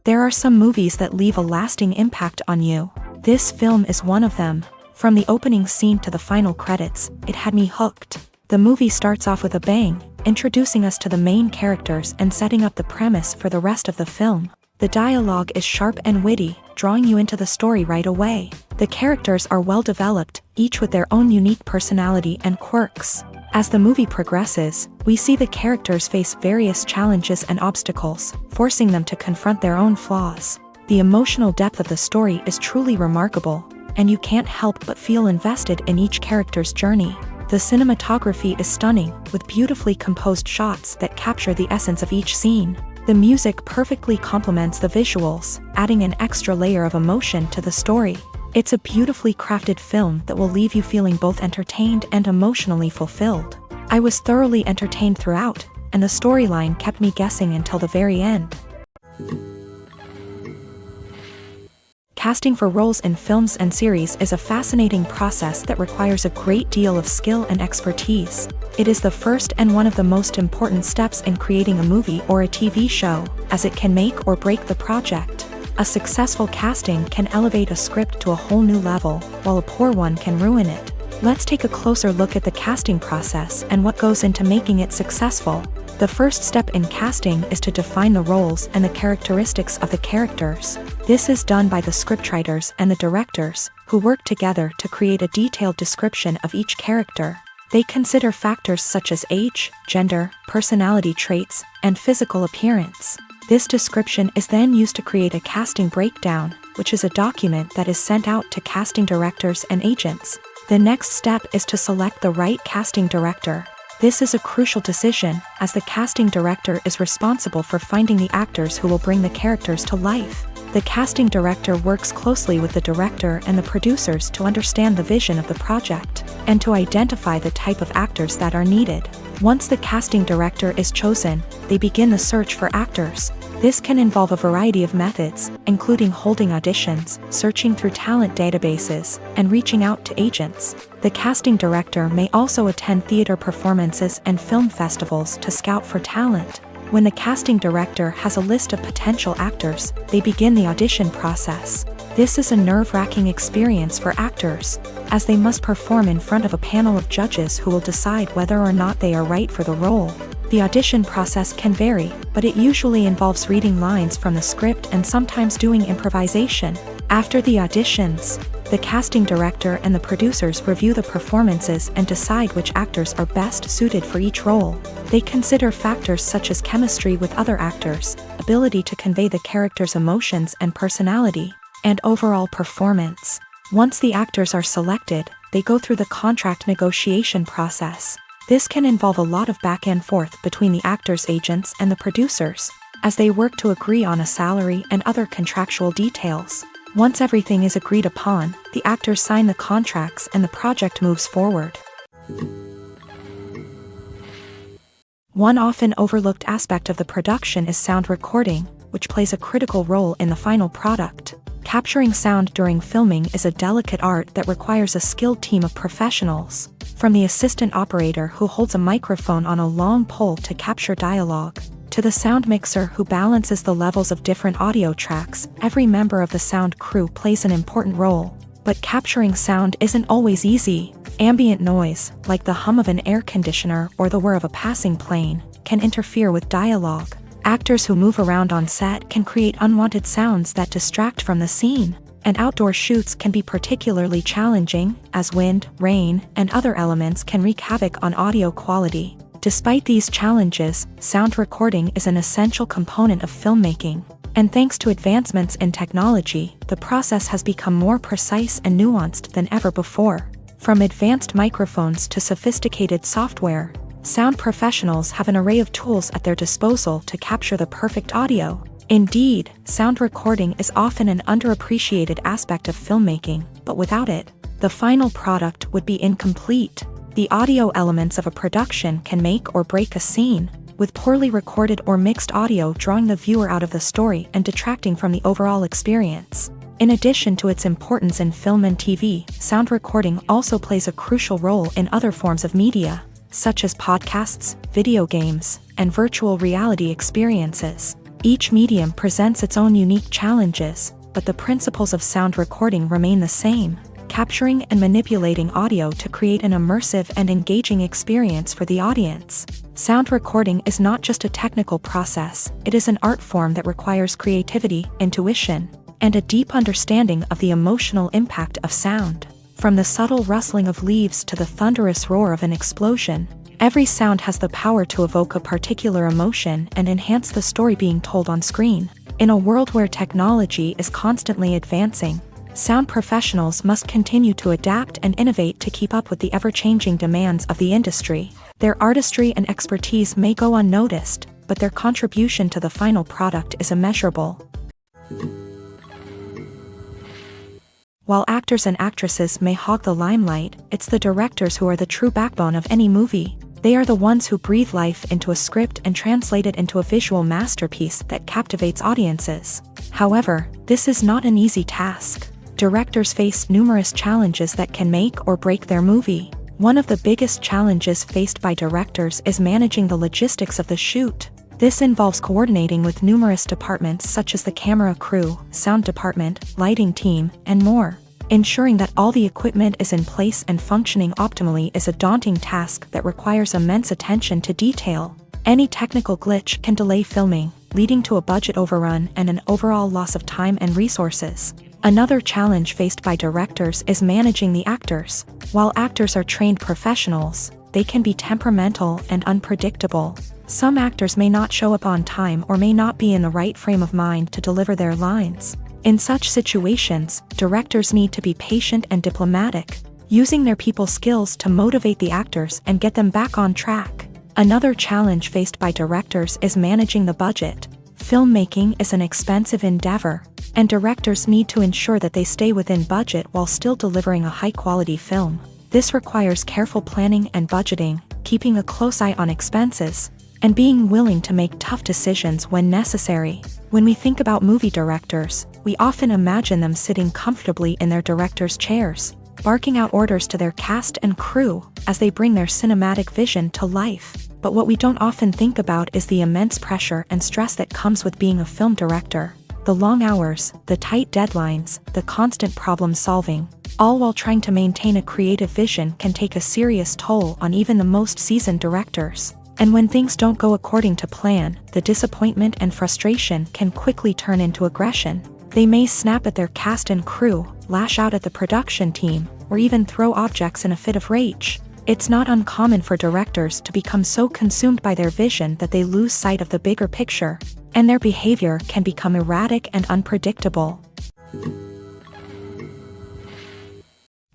There are some movies that leave a lasting impact on you. This film is one of them. From the opening scene to the final credits, it had me hooked. The movie starts off with a bang, introducing us to the main characters and setting up the premise for the rest of the film. The dialogue is sharp and witty, drawing you into the story right away. The characters are well developed, each with their own unique personality and quirks. As the movie progresses, we see the characters face various challenges and obstacles, forcing them to confront their own flaws. The emotional depth of the story is truly remarkable, and you can't help but feel invested in each character's journey. The cinematography is stunning, with beautifully composed shots that capture the essence of each scene. The music perfectly complements the visuals, adding an extra layer of emotion to the story. It's a beautifully crafted film that will leave you feeling both entertained and emotionally fulfilled. I was thoroughly entertained throughout, and the storyline kept me guessing until the very end. Casting for roles in films and series is a fascinating process that requires a great deal of skill and expertise. It is the first and one of the most important steps in creating a movie or a TV show, as it can make or break the project. A successful casting can elevate a script to a whole new level, while a poor one can ruin it. Let's take a closer look at the casting process and what goes into making it successful. The first step in casting is to define the roles and the characteristics of the characters. This is done by the scriptwriters and the directors, who work together to create a detailed description of each character. They consider factors such as age, gender, personality traits, and physical appearance. This description is then used to create a casting breakdown, which is a document that is sent out to casting directors and agents. The next step is to select the right casting director. This is a crucial decision, as the casting director is responsible for finding the actors who will bring the characters to life. The casting director works closely with the director and the producers to understand the vision of the project, and to identify the type of actors that are needed. Once the casting director is chosen, they begin the search for actors. This can involve a variety of methods, including holding auditions, searching through talent databases, and reaching out to agents. The casting director may also attend theater performances and film festivals to scout for talent. When the casting director has a list of potential actors, they begin the audition process. This is a nerve-wracking experience for actors, as they must perform in front of a panel of judges who will decide whether or not they are right for the role. The audition process can vary, but it usually involves reading lines from the script and sometimes doing improvisation. After the auditions, the casting director and the producers review the performances and decide which actors are best suited for each role. They consider factors such as chemistry with other actors, ability to convey the character's emotions and personality, and overall performance. Once the actors are selected, they go through the contract negotiation process. This can involve a lot of back and forth between the actors' agents and the producers, as they work to agree on a salary and other contractual details. Once everything is agreed upon, the actors sign the contracts and the project moves forward. One often overlooked aspect of the production is sound recording, which plays a critical role in the final product. Capturing sound during filming is a delicate art that requires a skilled team of professionals. From the assistant operator who holds a microphone on a long pole to capture dialogue, to the sound mixer who balances the levels of different audio tracks, every member of the sound crew plays an important role. But capturing sound isn't always easy. Ambient noise, like the hum of an air conditioner or the whir of a passing plane, can interfere with dialogue. Actors who move around on set can create unwanted sounds that distract from the scene, and outdoor shoots can be particularly challenging, as wind, rain, and other elements can wreak havoc on audio quality. Despite these challenges, sound recording is an essential component of filmmaking, and thanks to advancements in technology, the process has become more precise and nuanced than ever before. From advanced microphones to sophisticated software, sound professionals have an array of tools at their disposal to capture the perfect audio. Indeed, sound recording is often an underappreciated aspect of filmmaking, but without it, the final product would be incomplete. The audio elements of a production can make or break a scene, with poorly recorded or mixed audio drawing the viewer out of the story and detracting from the overall experience. In addition to its importance in film and TV, sound recording also plays a crucial role in other forms of media, such as podcasts, video games, and virtual reality experiences. Each medium presents its own unique challenges, but the principles of sound recording remain the same, capturing and manipulating audio to create an immersive and engaging experience for the audience. Sound recording is not just a technical process, it is an art form that requires creativity, intuition, and a deep understanding of the emotional impact of sound. From the subtle rustling of leaves to the thunderous roar of an explosion, every sound has the power to evoke a particular emotion and enhance the story being told on screen. In a world where technology is constantly advancing, sound professionals must continue to adapt and innovate to keep up with the ever-changing demands of the industry. Their artistry and expertise may go unnoticed, but their contribution to the final product is immeasurable. While actors and actresses may hog the limelight, it's the directors who are the true backbone of any movie. They are the ones who breathe life into a script and translate it into a visual masterpiece that captivates audiences. However, this is not an easy task. Directors face numerous challenges that can make or break their movie. One of the biggest challenges faced by directors is managing the logistics of the shoot. This involves coordinating with numerous departments such as the camera crew, sound department, lighting team, and more. Ensuring that all the equipment is in place and functioning optimally is a daunting task that requires immense attention to detail. Any technical glitch can delay filming, leading to a budget overrun and an overall loss of time and resources. Another challenge faced by directors is managing the actors. While actors are trained professionals, they can be temperamental and unpredictable. Some actors may not show up on time or may not be in the right frame of mind to deliver their lines. In such situations, directors need to be patient and diplomatic, using their people skills to motivate the actors and get them back on track. Another challenge faced by directors is managing the budget. Filmmaking is an expensive endeavor, and directors need to ensure that they stay within budget while still delivering a high-quality film. This requires careful planning and budgeting, keeping a close eye on expenses, and being willing to make tough decisions when necessary. When we think about movie directors, we often imagine them sitting comfortably in their director's chairs, barking out orders to their cast and crew as they bring their cinematic vision to life. But what we don't often think about is the immense pressure and stress that comes with being a film director. The long hours, the tight deadlines, the constant problem solving, all while trying to maintain a creative vision can take a serious toll on even the most seasoned directors. And when things don't go according to plan, the disappointment and frustration can quickly turn into aggression. They may snap at their cast and crew, lash out at the production team, or even throw objects in a fit of rage. It's not uncommon for directors to become so consumed by their vision that they lose sight of the bigger picture, and their behavior can become erratic and unpredictable.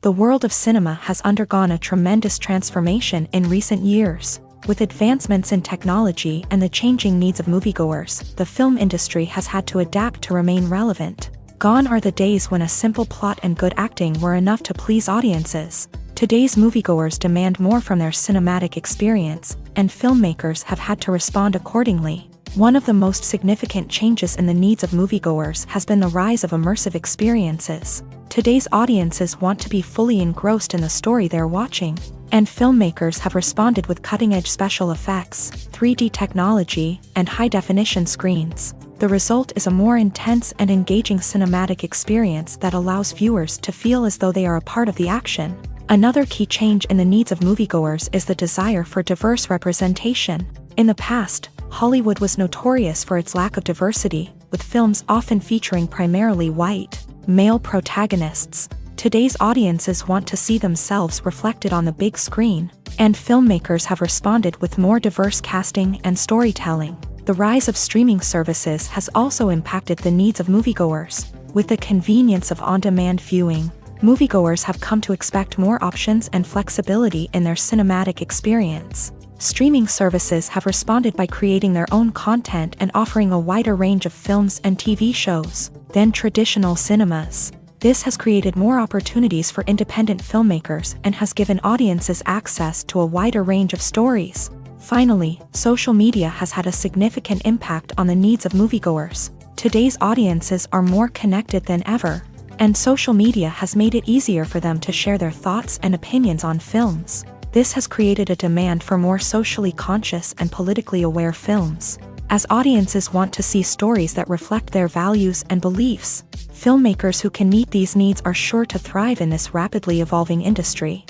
The world of cinema has undergone a tremendous transformation in recent years. With advancements in technology and the changing needs of moviegoers, the film industry has had to adapt to remain relevant. Gone are the days when a simple plot and good acting were enough to please audiences. Today's moviegoers demand more from their cinematic experience, and filmmakers have had to respond accordingly. One of the most significant changes in the needs of moviegoers has been the rise of immersive experiences. Today's audiences want to be fully engrossed in the story they're watching, and filmmakers have responded with cutting-edge special effects, 3D technology, and high-definition screens. The result is a more intense and engaging cinematic experience that allows viewers to feel as though they are a part of the action. Another key change in the needs of moviegoers is the desire for diverse representation. In the past, Hollywood was notorious for its lack of diversity, with films often featuring primarily white, male protagonists. Today's audiences want to see themselves reflected on the big screen, and filmmakers have responded with more diverse casting and storytelling. The rise of streaming services has also impacted the needs of moviegoers. With the convenience of on-demand viewing, moviegoers have come to expect more options and flexibility in their cinematic experience. Streaming services have responded by creating their own content and offering a wider range of films and TV shows than traditional cinemas. This has created more opportunities for independent filmmakers and has given audiences access to a wider range of stories. Finally, social media has had a significant impact on the needs of moviegoers. Today's audiences are more connected than ever, and social media has made it easier for them to share their thoughts and opinions on films. This has created a demand for more socially conscious and politically aware films. as audiences want to see stories that reflect their values and beliefs. Filmmakers who can meet these needs are sure to thrive in this rapidly evolving industry.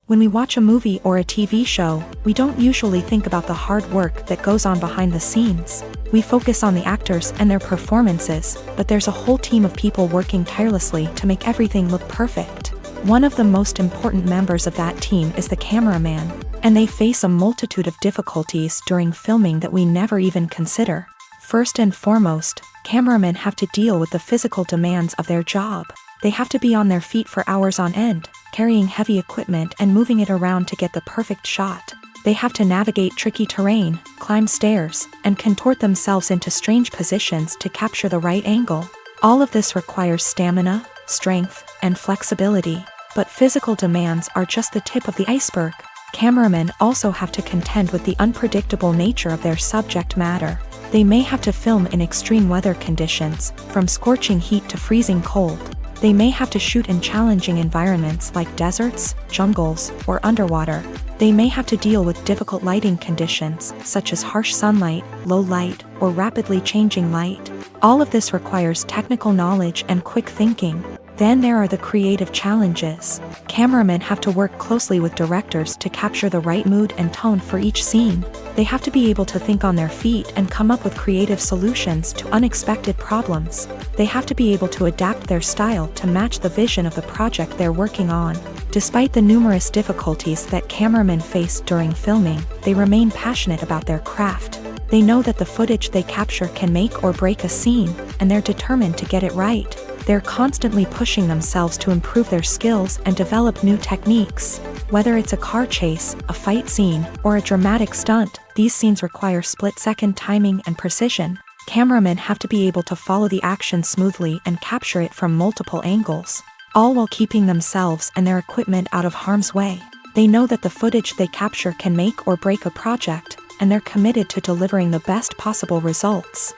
When we watch a movie or a TV show, we don't usually think about the hard work that goes on behind the scenes. We focus on the actors and their performances, but there's a whole team of people working tirelessly to make everything look perfect. One of the most important members of that team is the cameraman, and they face a multitude of difficulties during filming that we never even consider. First and foremost, cameramen have to deal with the physical demands of their job. They have to be on their feet for hours on end, carrying heavy equipment and moving it around to get the perfect shot. They have to navigate tricky terrain, climb stairs, and contort themselves into strange positions to capture the right angle. All of this requires stamina, strength, and flexibility. But physical demands are just the tip of the iceberg. Cameramen also have to contend with the unpredictable nature of their subject matter. They may have to film in extreme weather conditions, from scorching heat to freezing cold. They may have to shoot in challenging environments like deserts, jungles, or underwater. They may have to deal with difficult lighting conditions, such as harsh sunlight, low light, or rapidly changing light. All of this requires technical knowledge and quick thinking. Then there are the creative challenges. Cameramen have to work closely with directors to capture the right mood and tone for each scene. They have to be able to think on their feet and come up with creative solutions to unexpected problems. They have to be able to adapt their style to match the vision of the project they're working on. Despite the numerous difficulties that cameramen face during filming, they remain passionate about their craft. They know that the footage they capture can make or break a scene, and they're determined to get it right. They're constantly pushing themselves to improve their skills and develop new techniques. Whether it's a car chase, a fight scene, or a dramatic stunt, these scenes require split-second timing and precision. Cameramen have to be able to follow the action smoothly and capture it from multiple angles, all while keeping themselves and their equipment out of harm's way. They know that the footage they capture can make or break a project, and they're committed to delivering the best possible results.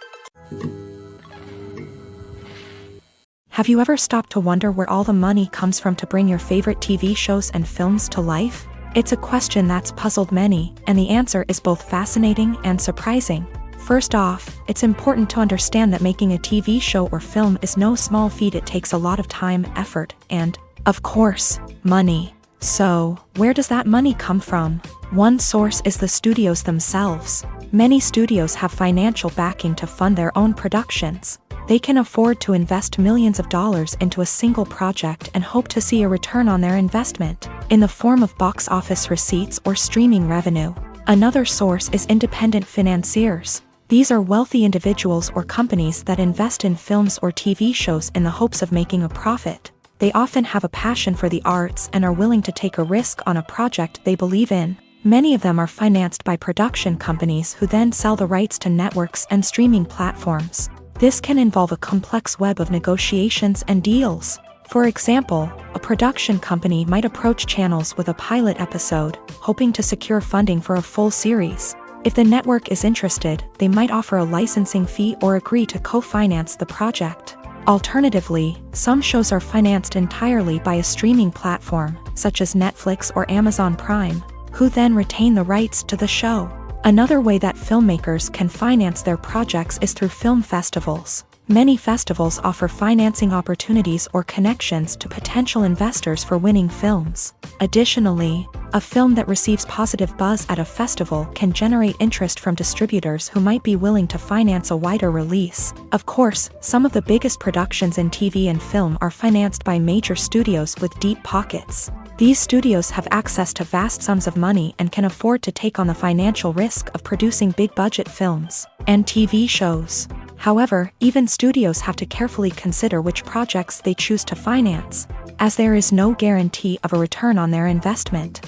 Have you ever stopped to wonder where all the money comes from to bring your favorite TV shows and films to life? It's a question that's puzzled many, and the answer is both fascinating and surprising. First off, it's important to understand that making a TV show or film is no small feat. It takes a lot of time, effort, and, of course, money. So, where does that money come from? One source is the studios themselves. Many studios have financial backing to fund their own productions. They can afford to invest millions of dollars into a single project and hope to see a return on their investment, in the form of box office receipts or streaming revenue. Another source is independent financiers. These are wealthy individuals or companies that invest in films or TV shows in the hopes of making a profit. They often have a passion for the arts and are willing to take a risk on a project they believe in. Many of them are financed by production companies who then sell the rights to networks and streaming platforms. This can involve a complex web of negotiations and deals. For example, a production company might approach channels with a pilot episode, hoping to secure funding for a full series. If the network is interested, they might offer a licensing fee or agree to co-finance the project. Alternatively, some shows are financed entirely by a streaming platform, such as Netflix or Amazon Prime, who then retain the rights to the show. Another way that filmmakers can finance their projects is through film festivals. Many festivals offer financing opportunities or connections to potential investors for winning films. Additionally, a film that receives positive buzz at a festival can generate interest from distributors who might be willing to finance a wider release. Of course, some of the biggest productions in TV and film are financed by major studios with deep pockets. These studios have access to vast sums of money and can afford to take on the financial risk of producing big-budget films and TV shows. However, even studios have to carefully consider which projects they choose to finance, as there is no guarantee of a return on their investment.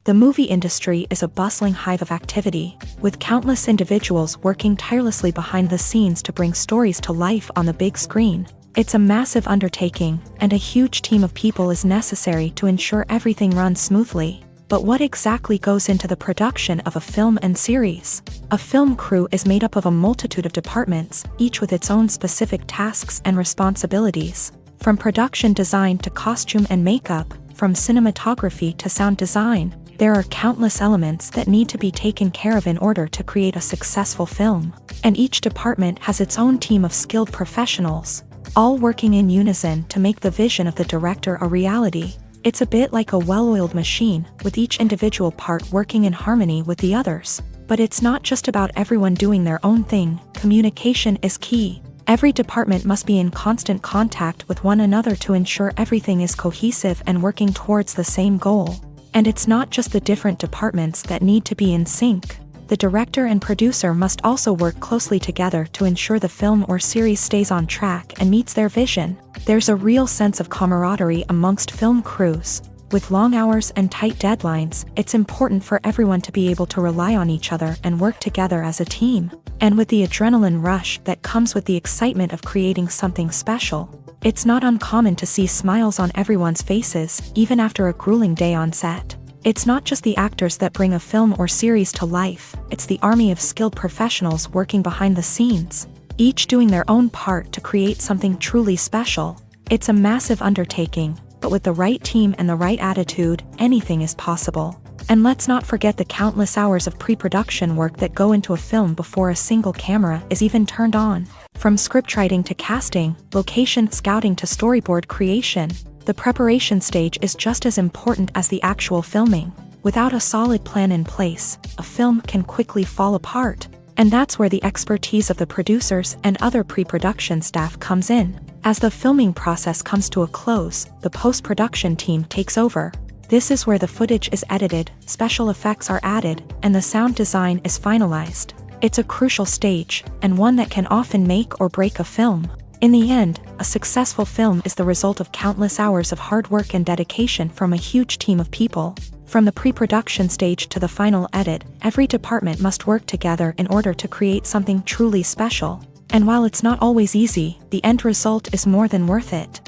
The movie industry is a bustling hive of activity, with countless individuals working tirelessly behind the scenes to bring stories to life on the big screen. It's a massive undertaking, and a huge team of people is necessary to ensure everything runs smoothly. But what exactly goes into the production of a film and series? A film crew is made up of a multitude of departments, each with its own specific tasks and responsibilities. From production design to costume and makeup, From cinematography to sound design, there are countless elements that need to be taken care of in order to create a successful film. And each department has its own team of skilled professionals, all working in unison to make the vision of the director a reality. It's a bit like a well-oiled machine, with each individual part working in harmony with the others. But it's not just about everyone doing their own thing. Communication is key. Every department must be in constant contact with one another to ensure everything is cohesive and working towards the same goal. And it's not just the different departments that need to be in sync. The director and producer must also work closely together to ensure the film or series stays on track and meets their vision. There's a real sense of camaraderie amongst film crews. With long hours and tight deadlines, it's important for everyone to be able to rely on each other and work together as a team. And with the adrenaline rush that comes with the excitement of creating something special, it's not uncommon to see smiles on everyone's faces, even after a grueling day on set. It's not just the actors that bring a film or series to life, it's the army of skilled professionals working behind the scenes, each doing their own part to create something truly special. It's a massive undertaking, but with the right team and the right attitude, anything is possible. And let's not forget the countless hours of pre-production work that go into a film before a single camera is even turned on. From scriptwriting to casting, location scouting to storyboard creation, the preparation stage is just as important as the actual filming. Without a solid plan in place, a film can quickly fall apart. And that's where the expertise of the producers and other pre-production staff comes in. As the filming process comes to a close, the post-production team takes over. This is where the footage is edited, special effects are added, and the sound design is finalized. It's a crucial stage, and one that can often make or break a film. In the end, a successful film is the result of countless hours of hard work and dedication from a huge team of people. From the pre-production stage to the final edit, every department must work together in order to create something truly special. And while it's not always easy, the end result is more than worth it.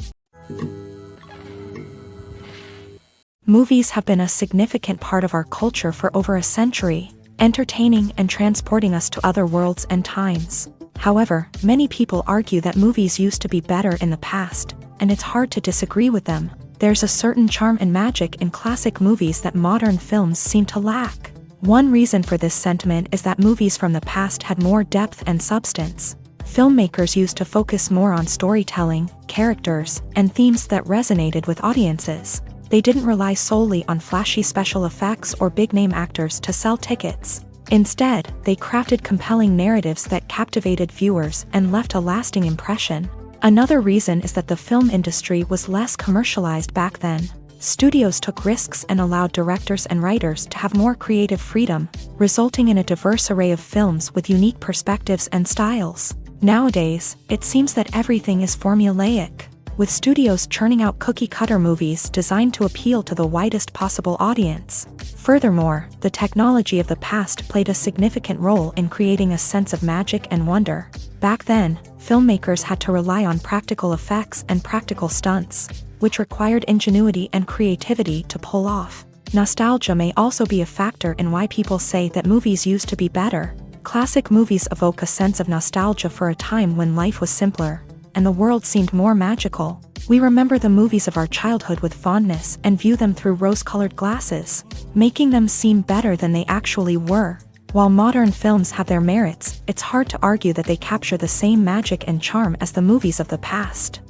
Movies have been a significant part of our culture for over a century, entertaining and transporting us to other worlds and times. However, many people argue that movies used to be better in the past, and it's hard to disagree with them. There's a certain charm and magic in classic movies that modern films seem to lack. One reason for this sentiment is that movies from the past had more depth and substance. Filmmakers used to focus more on storytelling, characters, and themes that resonated with audiences. They didn't rely solely on flashy special effects or big-name actors to sell tickets. Instead, they crafted compelling narratives that captivated viewers and left a lasting impression. Another reason is that the film industry was less commercialized back then. Studios took risks and allowed directors and writers to have more creative freedom, resulting in a diverse array of films with unique perspectives and styles. Nowadays, it seems that everything is formulaic, with studios churning out cookie-cutter movies designed to appeal to the widest possible audience. Furthermore, the technology of the past played a significant role in creating a sense of magic and wonder. Back then, filmmakers had to rely on practical effects and practical stunts, which required ingenuity and creativity to pull off. Nostalgia may also be a factor in why people say that movies used to be better. Classic movies evoke a sense of nostalgia for a time when life was simpler, and the world seemed more magical. We remember the movies of our childhood with fondness and view them through rose-colored glasses, making them seem better than they actually were. While modern films have their merits, it's hard to argue that they capture the same magic and charm as the movies of the past.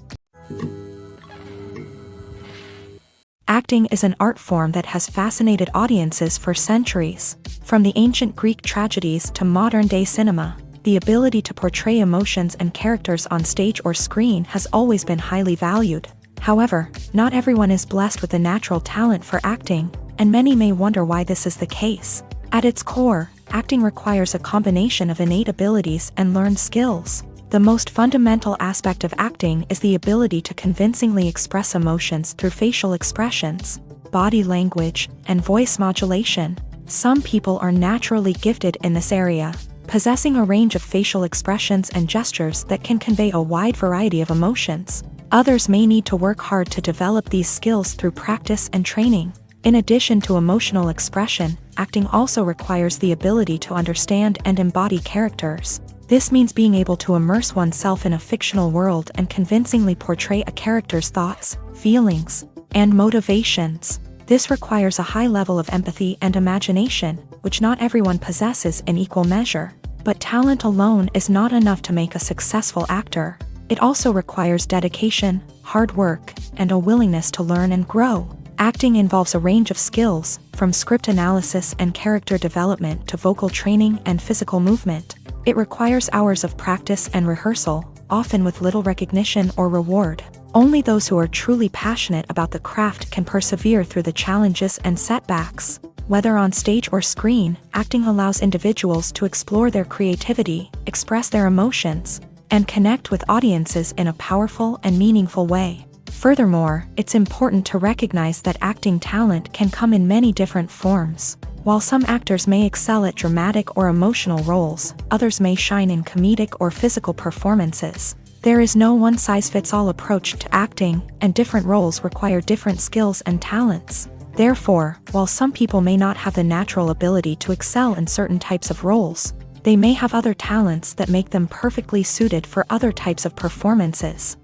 Acting is an art form that has fascinated audiences for centuries. From the ancient Greek tragedies to modern-day cinema, the ability to portray emotions and characters on stage or screen has always been highly valued. However, not everyone is blessed with a natural talent for acting, and many may wonder why this is the case. At its core, acting requires a combination of innate abilities and learned skills. The most fundamental aspect of acting is the ability to convincingly express emotions through facial expressions, body language, and voice modulation. Some people are naturally gifted in this area, possessing a range of facial expressions and gestures that can convey a wide variety of emotions. Others may need to work hard to develop these skills through practice and training. In addition to emotional expression, acting also requires the ability to understand and embody characters. This means being able to immerse oneself in a fictional world and convincingly portray a character's thoughts, feelings, and motivations. This requires a high level of empathy and imagination, which not everyone possesses in equal measure. But talent alone is not enough to make a successful actor. It also requires dedication, hard work, and a willingness to learn and grow. Acting involves a range of skills, from script analysis and character development to vocal training and physical movement. It requires hours of practice and rehearsal, often with little recognition or reward. Only those who are truly passionate about the craft can persevere through the challenges and setbacks. Whether on stage or screen, acting allows individuals to explore their creativity, express their emotions, and connect with audiences in a powerful and meaningful way. Furthermore, it's important to recognize that acting talent can come in many different forms. While some actors may excel at dramatic or emotional roles, others may shine in comedic or physical performances. There is no one-size-fits-all approach to acting, and different roles require different skills and talents. Therefore, while some people may not have the natural ability to excel in certain types of roles, they may have other talents that make them perfectly suited for other types of performances.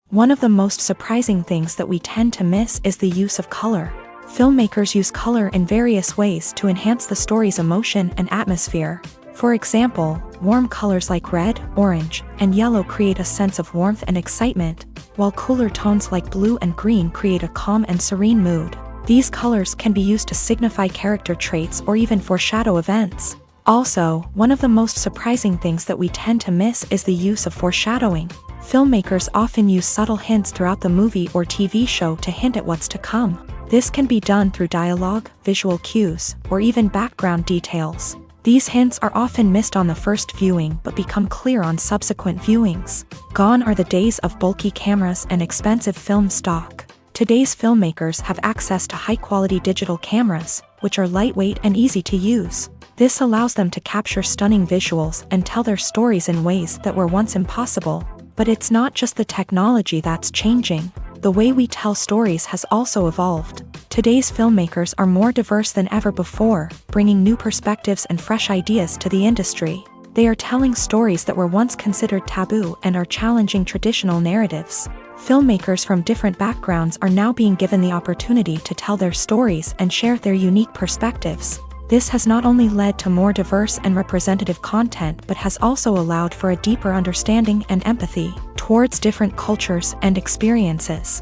One of the most surprising things that we tend to miss is the use of color. Filmmakers use color in various ways to enhance the story's emotion and atmosphere. For example, warm colors like red, orange, and yellow create a sense of warmth and excitement, while cooler tones like blue and green create a calm and serene mood. These colors can be used to signify character traits or even foreshadow events. Also, one of the most surprising things that we tend to miss is the use of foreshadowing. Filmmakers often use subtle hints throughout the movie or TV show to hint at what's to come. This can be done through dialogue, visual cues, or even background details. These hints are often missed on the first viewing but become clear on subsequent viewings. Gone are the days of bulky cameras and expensive film stock. Today's filmmakers have access to high-quality digital cameras, which are lightweight and easy to use. This allows them to capture stunning visuals and tell their stories in ways that were once impossible. But it's not just the technology that's changing. The way we tell stories has also evolved. Today's filmmakers are more diverse than ever before, bringing new perspectives and fresh ideas to the industry. They are telling stories that were once considered taboo and are challenging traditional narratives. Filmmakers from different backgrounds are now being given the opportunity to tell their stories and share their unique perspectives. This has not only led to more diverse and representative content but has also allowed for a deeper understanding and empathy towards different cultures and experiences.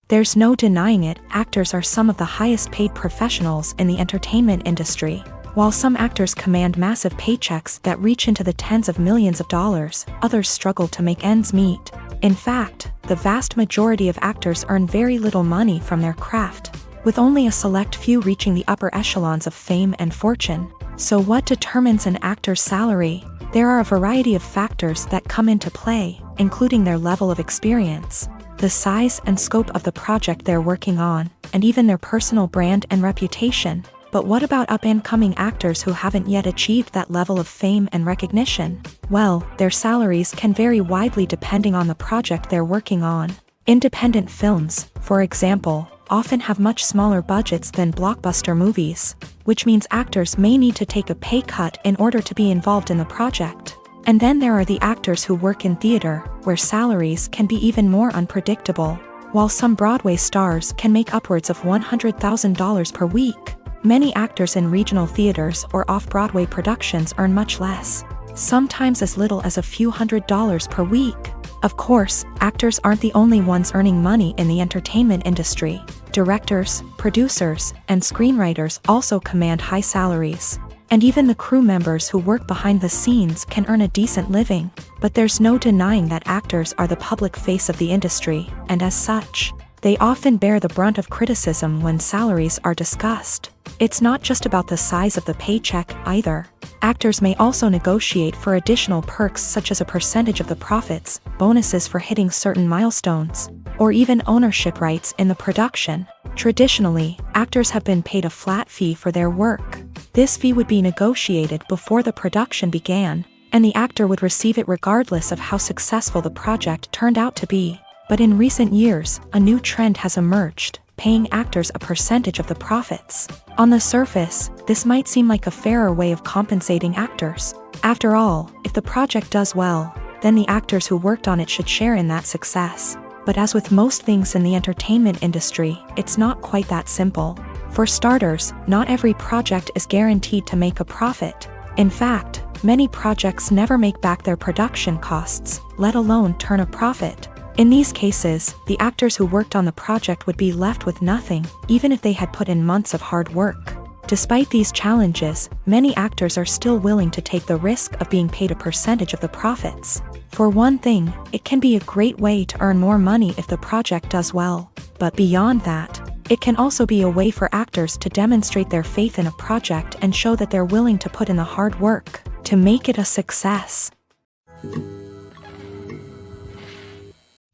There's no denying it, actors are some of the highest paid professionals in the entertainment industry. While some actors command massive paychecks that reach into the tens of millions of dollars, others struggle to make ends meet. In fact, the vast majority of actors earn very little money from their craft, with only a select few reaching the upper echelons of fame and fortune. So what determines an actor's salary? There are a variety of factors that come into play, including their level of experience, the size and scope of the project they're working on, and even their personal brand and reputation. But what about up-and-coming actors who haven't yet achieved that level of fame and recognition? Well, their salaries can vary widely depending on the project they're working on. Independent films, for example, often have much smaller budgets than blockbuster movies, which means actors may need to take a pay cut in order to be involved in the project. And then there are the actors who work in theater, where salaries can be even more unpredictable. While some Broadway stars can make upwards of $100,000 per week, many actors in regional theaters or off-Broadway productions earn much less, sometimes as little as a few $100s per week. Of course, actors aren't the only ones earning money in the entertainment industry. Directors, producers, and screenwriters also command high salaries. And even the crew members who work behind the scenes can earn a decent living. But there's no denying that actors are the public face of the industry, and as such, they often bear the brunt of criticism when salaries are discussed. It's not just about the size of the paycheck, either. Actors may also negotiate for additional perks such as a percentage of the profits, bonuses for hitting certain milestones, or even ownership rights in the production. Traditionally, actors have been paid a flat fee for their work. This fee would be negotiated before the production began, and the actor would receive it regardless of how successful the project turned out to be. But in recent years, a new trend has emerged. paying actors a percentage of the profits. On the surface, this might seem like a fairer way of compensating actors. After all, if the project does well, then the actors who worked on it should share in that success. But as with most things in the entertainment industry, it's not quite that simple. For starters, not every project is guaranteed to make a profit. In fact, many projects never make back their production costs, let alone turn a profit. In these cases, the actors who worked on the project would be left with nothing, even if they had put in months of hard work. Despite these challenges, many actors are still willing to take the risk of being paid a percentage of the profits. For one thing, it can be a great way to earn more money if the project does well. But beyond that, it can also be a way for actors to demonstrate their faith in a project and show that they're willing to put in the hard work to make it a success.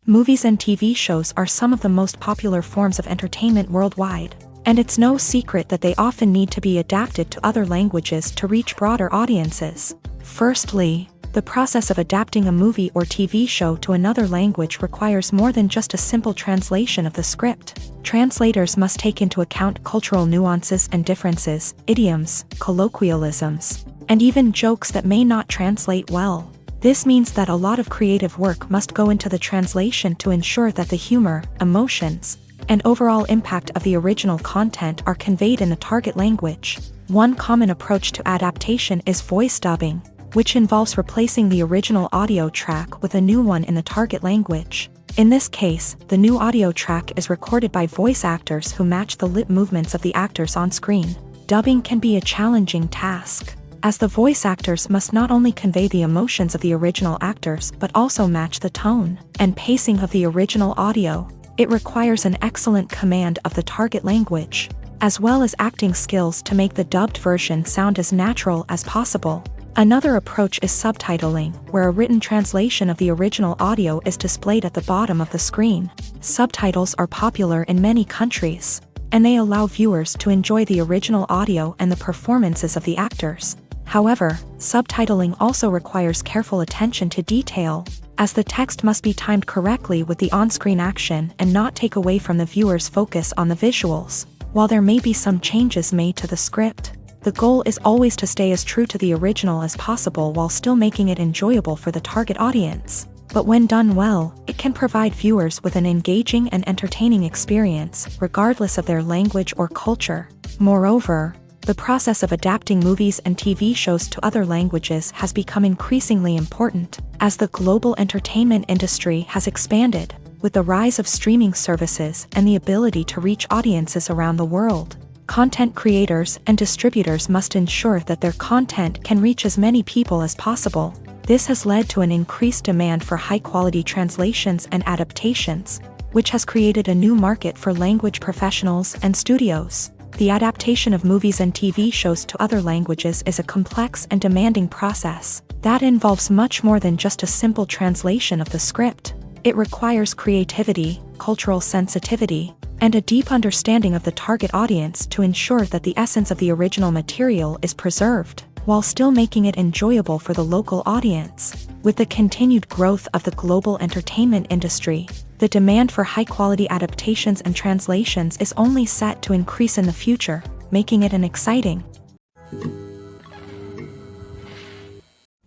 Movies and TV shows are some of the most popular forms of entertainment worldwide, and it's no secret that they often need to be adapted to other languages to reach broader audiences. Firstly, the process of adapting a movie or TV show to another language requires more than just a simple translation of the script. Translators must take into account cultural nuances and differences, idioms, colloquialisms, and even jokes that may not translate well. This means that a lot of creative work must go into the translation to ensure that the humor, emotions, and overall impact of the original content are conveyed in the target language. One common approach to adaptation is voice dubbing, which involves replacing the original audio track with a new one in the target language. In this case, the new audio track is recorded by voice actors who match the lip movements of the actors on screen. Dubbing can be a challenging task, as the voice actors must not only convey the emotions of the original actors but also match the tone and pacing of the original audio. It requires an excellent command of the target language, as well as acting skills to make the dubbed version sound as natural as possible. Another approach is subtitling, where a written translation of the original audio is displayed at the bottom of the screen. Subtitles are popular in many countries, and they allow viewers to enjoy the original audio and the performances of the actors. However, subtitling also requires careful attention to detail, as the text must be timed correctly with the on-screen action and not take away from the viewer's focus on the visuals. While there may be some changes made to the script, the goal is always to stay as true to the original as possible while still making it enjoyable for the target audience. But when done well, it can provide viewers with an engaging and entertaining experience, regardless of their language or culture. Moreover, the process of adapting movies and TV shows to other languages has become increasingly important, as the global entertainment industry has expanded, with the rise of streaming services and the ability to reach audiences around the world. Content creators and distributors must ensure that their content can reach as many people as possible. This has led to an increased demand for high-quality translations and adaptations, which has created a new market for language professionals and studios. The adaptation of movies and TV shows to other languages is a complex and demanding process that involves much more than just a simple translation of the script. It requires creativity, cultural sensitivity, and a deep understanding of the target audience to ensure that the essence of the original material is preserved, while still making it enjoyable for the local audience. With the continued growth of the global entertainment industry, the demand for high-quality adaptations and translations is only set to increase in the future, making it an exciting.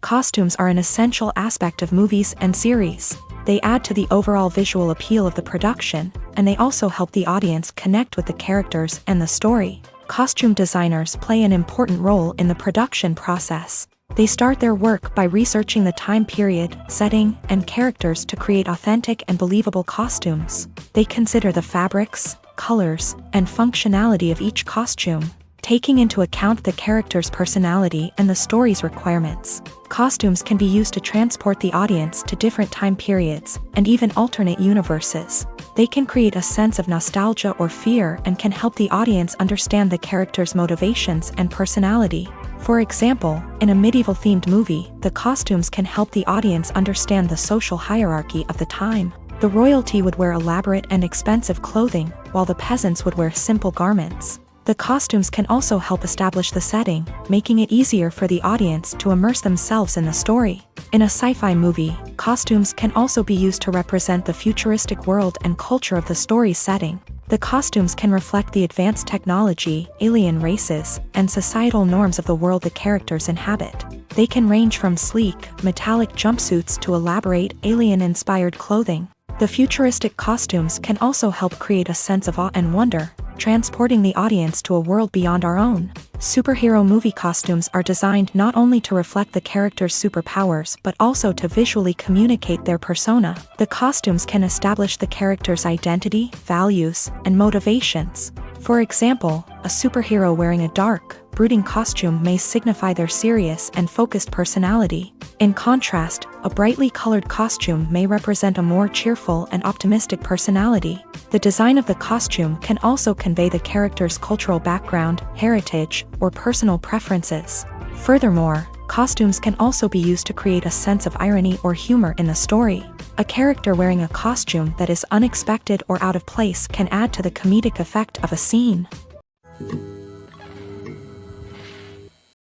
Costumes are an essential aspect of movies and series. They add to the overall visual appeal of the production, and they also help the audience connect with the characters and the story. Costume designers play an important role in the production process. They start their work by researching the time period, setting, and characters to create authentic and believable costumes. They consider the fabrics, colors, and functionality of each costume, taking into account the character's personality and the story's requirements. Costumes can be used to transport the audience to different time periods and even alternate universes. They can create a sense of nostalgia or fear and can help the audience understand the character's motivations and personality. For example, in a medieval-themed movie, the costumes can help the audience understand the social hierarchy of the time. The royalty would wear elaborate and expensive clothing, while the peasants would wear simple garments. The costumes can also help establish the setting, making it easier for the audience to immerse themselves in the story. In a sci-fi movie, costumes can also be used to represent the futuristic world and culture of the story's setting. The costumes can reflect the advanced technology, alien races, and societal norms of the world the characters inhabit. They can range from sleek, metallic jumpsuits to elaborate, alien-inspired clothing. The futuristic costumes can also help create a sense of awe and wonder, transporting the audience to a world beyond our own. Superhero movie costumes are designed not only to reflect the character's superpowers but also to visually communicate their persona. The costumes can establish the character's identity, values, and motivations. For example, a superhero wearing a dark, brooding costume may signify their serious and focused personality. In contrast, a brightly colored costume may represent a more cheerful and optimistic personality. The design of the costume can also convey the character's cultural background, heritage, or personal preferences. Furthermore, costumes can also be used to create a sense of irony or humor in the story. A character wearing a costume that is unexpected or out of place can add to the comedic effect of a scene.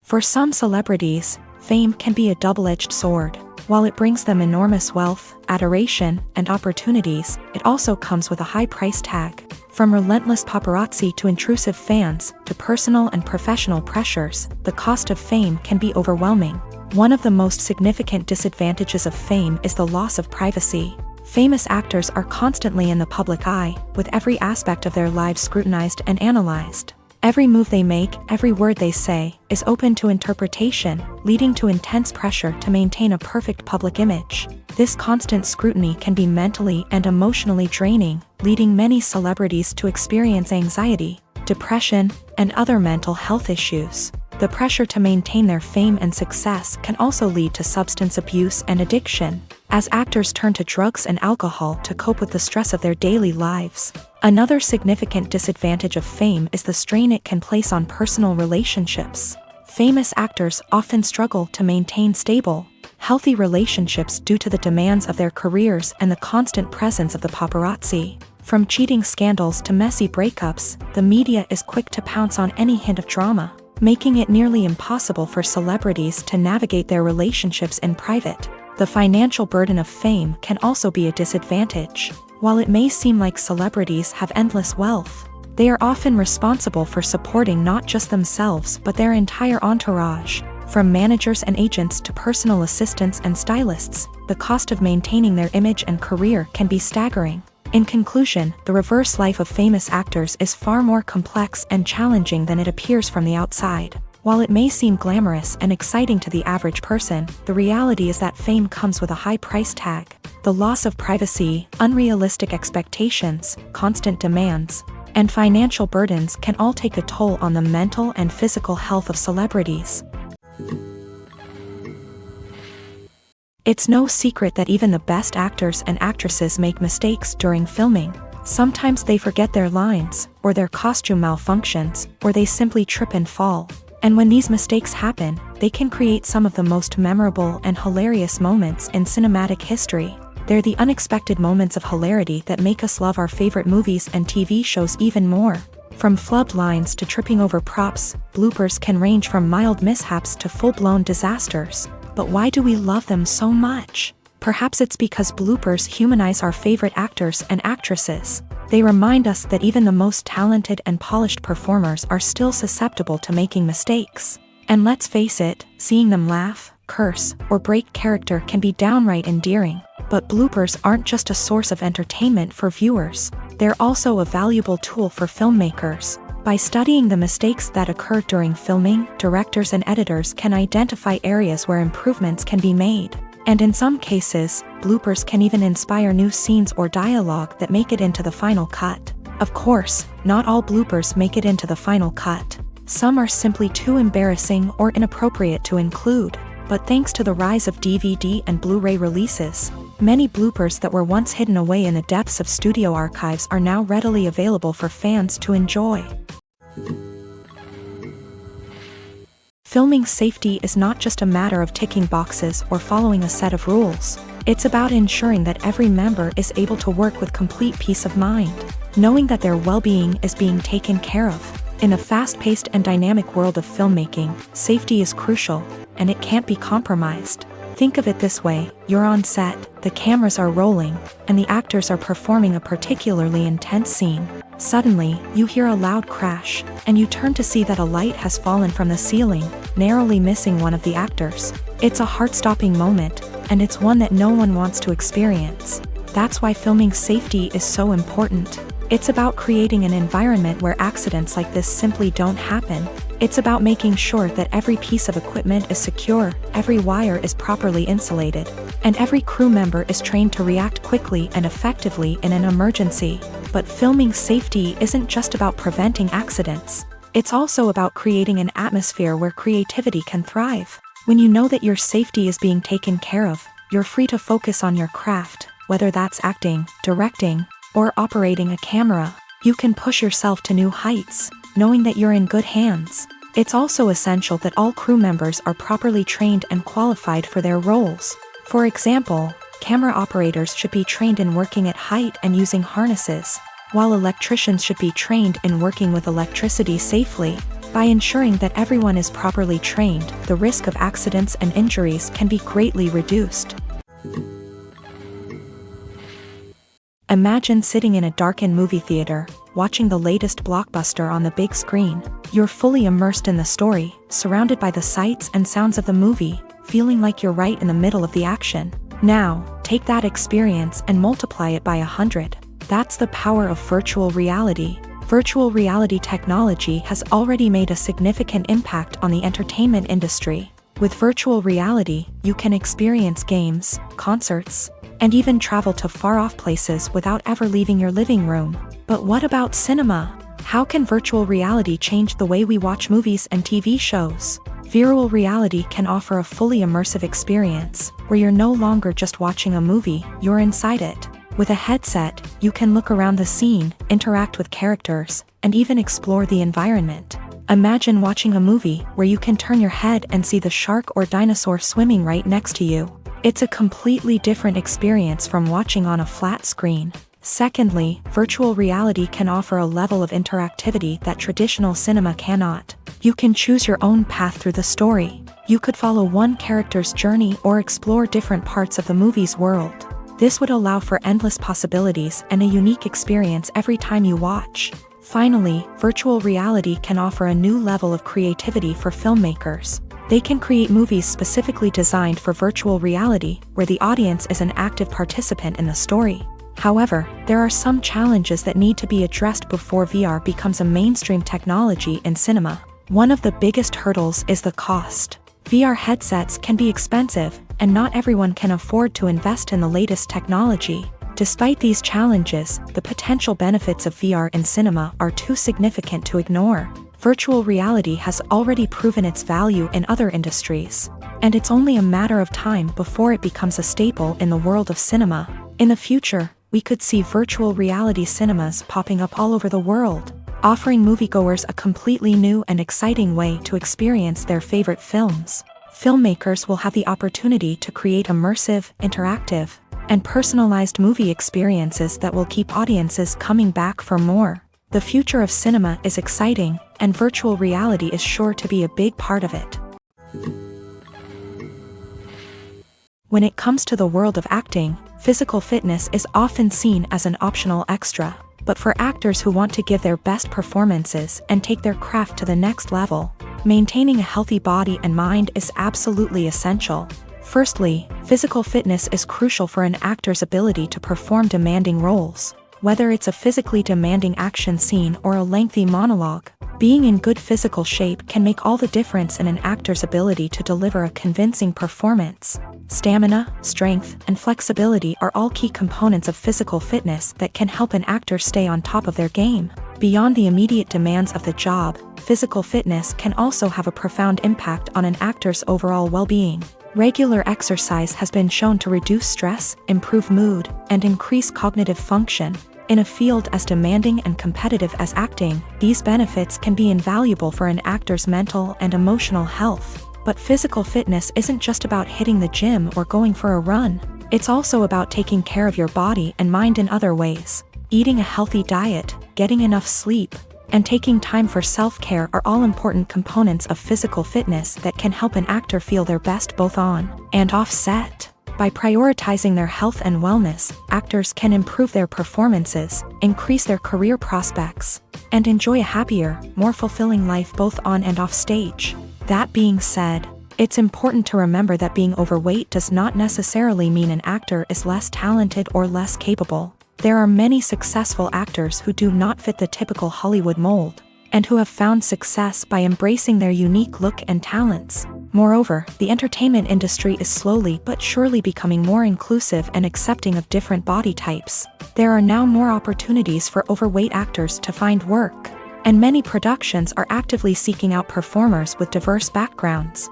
For some celebrities, fame can be a double-edged sword. While it brings them enormous wealth, adoration, and opportunities, it also comes with a high price tag. From relentless paparazzi to intrusive fans, to personal and professional pressures, the cost of fame can be overwhelming. One of the most significant disadvantages of fame is the loss of privacy. Famous actors are constantly in the public eye, with every aspect of their lives scrutinized and analyzed. Every move they make, every word they say, is open to interpretation, leading to intense pressure to maintain a perfect public image. This constant scrutiny can be mentally and emotionally draining, leading many celebrities to experience anxiety, depression, and other mental health issues. The pressure to maintain their fame and success can also lead to substance abuse and addiction, as actors turn to drugs and alcohol to cope with the stress of their daily lives. Another significant disadvantage of fame is the strain it can place on personal relationships. Famous actors often struggle to maintain stable, healthy relationships due to the demands of their careers and the constant presence of the paparazzi. From cheating scandals to messy breakups, the media is quick to pounce on any hint of drama, making it nearly impossible for celebrities to navigate their relationships in private. The financial burden of fame can also be a disadvantage. While it may seem like celebrities have endless wealth, they are often responsible for supporting not just themselves but their entire entourage. From managers and agents to personal assistants and stylists, the cost of maintaining their image and career can be staggering. In conclusion, the reverse life of famous actors is far more complex and challenging than it appears from the outside. While it may seem glamorous and exciting to the average person, the reality is that fame comes with a high price tag. The loss of privacy, unrealistic expectations, constant demands, and financial burdens can all take a toll on the mental and physical health of celebrities. It's no secret that even the best actors and actresses make mistakes during filming. Sometimes they forget their lines, or their costume malfunctions, or they simply trip and fall. And when these mistakes happen, they can create some of the most memorable and hilarious moments in cinematic history. They're the unexpected moments of hilarity that make us love our favorite movies and TV shows even more. From flubbed lines to tripping over props, bloopers can range from mild mishaps to full-blown disasters. But why do we love them so much? Perhaps it's because bloopers humanize our favorite actors and actresses. They remind us that even the most talented and polished performers are still susceptible to making mistakes. And let's face it, seeing them laugh, curse, or break character can be downright endearing. But bloopers aren't just a source of entertainment for viewers. They're also a valuable tool for filmmakers. By studying the mistakes that occur during filming, directors and editors can identify areas where improvements can be made. And in some cases, bloopers can even inspire new scenes or dialogue that make it into the final cut. Of course, not all bloopers make it into the final cut. Some are simply too embarrassing or inappropriate to include. But thanks to the rise of DVD and Blu-ray releases, many bloopers that were once hidden away in the depths of studio archives are now readily available for fans to enjoy. Filming safety is not just a matter of ticking boxes or following a set of rules. It's about ensuring that every member is able to work with complete peace of mind, knowing that their well-being is being taken care of. In a fast-paced and dynamic world of filmmaking, safety is crucial, and it can't be compromised. Think of it this way: you're on set, the cameras are rolling, and the actors are performing a particularly intense scene. Suddenly, you hear a loud crash, and you turn to see that a light has fallen from the ceiling, narrowly missing one of the actors. It's a heart-stopping moment, and it's one that no one wants to experience. That's why filming safety is so important. It's about creating an environment where accidents like this simply don't happen. It's about making sure that every piece of equipment is secure, every wire is properly insulated, and every crew member is trained to react quickly and effectively in an emergency. But filming safety isn't just about preventing accidents. It's also about creating an atmosphere where creativity can thrive. When you know that your safety is being taken care of, you're free to focus on your craft, whether that's acting, directing, or operating a camera. You can push yourself to new heights, knowing that you're in good hands. It's also essential that all crew members are properly trained and qualified for their roles. For example, camera operators should be trained in working at height and using harnesses, while electricians should be trained in working with electricity safely. By ensuring that everyone is properly trained, the risk of accidents and injuries can be greatly reduced. Imagine sitting in a darkened movie theater, watching the latest blockbuster on the big screen. You're fully immersed in the story, surrounded by the sights and sounds of the movie, feeling like you're right in the middle of the action. Now, take that experience and multiply it by 100. That's the power of virtual reality. Virtual reality technology has already made a significant impact on the entertainment industry. With virtual reality, you can experience games, concerts, and even travel to far-off places without ever leaving your living room. But what about cinema? How can virtual reality change the way we watch movies and TV shows? Virtual reality can offer a fully immersive experience, where you're no longer just watching a movie, you're inside it. With a headset, you can look around the scene, interact with characters, and even explore the environment. Imagine watching a movie where you can turn your head and see the shark or dinosaur swimming right next to you. It's a completely different experience from watching on a flat screen. Secondly, virtual reality can offer a level of interactivity that traditional cinema cannot. You can choose your own path through the story. You could follow one character's journey or explore different parts of the movie's world. This would allow for endless possibilities and a unique experience every time you watch. Finally, virtual reality can offer a new level of creativity for filmmakers. They can create movies specifically designed for virtual reality, where the audience is an active participant in the story. However, there are some challenges that need to be addressed before VR becomes a mainstream technology in cinema. One of the biggest hurdles is the cost. VR headsets can be expensive, and not everyone can afford to invest in the latest technology. Despite these challenges, the potential benefits of VR in cinema are too significant to ignore. Virtual reality has already proven its value in other industries, and it's only a matter of time before it becomes a staple in the world of cinema. In the future, we could see virtual reality cinemas popping up all over the world, offering moviegoers a completely new and exciting way to experience their favorite films. Filmmakers will have the opportunity to create immersive, interactive, and personalized movie experiences that will keep audiences coming back for more. The future of cinema is exciting, and virtual reality is sure to be a big part of it. When it comes to the world of acting, physical fitness is often seen as an optional extra. But for actors who want to give their best performances and take their craft to the next level, maintaining a healthy body and mind is absolutely essential. Firstly, physical fitness is crucial for an actor's ability to perform demanding roles. Whether it's a physically demanding action scene or a lengthy monologue, being in good physical shape can make all the difference in an actor's ability to deliver a convincing performance. Stamina, strength, and flexibility are all key components of physical fitness that can help an actor stay on top of their game. Beyond the immediate demands of the job, physical fitness can also have a profound impact on an actor's overall well-being. Regular exercise has been shown to reduce stress, improve mood, and increase cognitive function. In a field as demanding and competitive as acting, these benefits can be invaluable for an actor's mental and emotional health. But physical fitness isn't just about hitting the gym or going for a run. It's also about taking care of your body and mind in other ways. Eating a healthy diet, getting enough sleep, and taking time for self-care are all important components of physical fitness that can help an actor feel their best both on and off set. By prioritizing their health and wellness, actors can improve their performances, increase their career prospects, and enjoy a happier, more fulfilling life both on and off stage. That being said, it's important to remember that being overweight does not necessarily mean an actor is less talented or less capable. There are many successful actors who do not fit the typical Hollywood mold, and who have found success by embracing their unique look and talents. Moreover, the entertainment industry is slowly but surely becoming more inclusive and accepting of different body types. There are now more opportunities for overweight actors to find work, and many productions are actively seeking out performers with diverse backgrounds.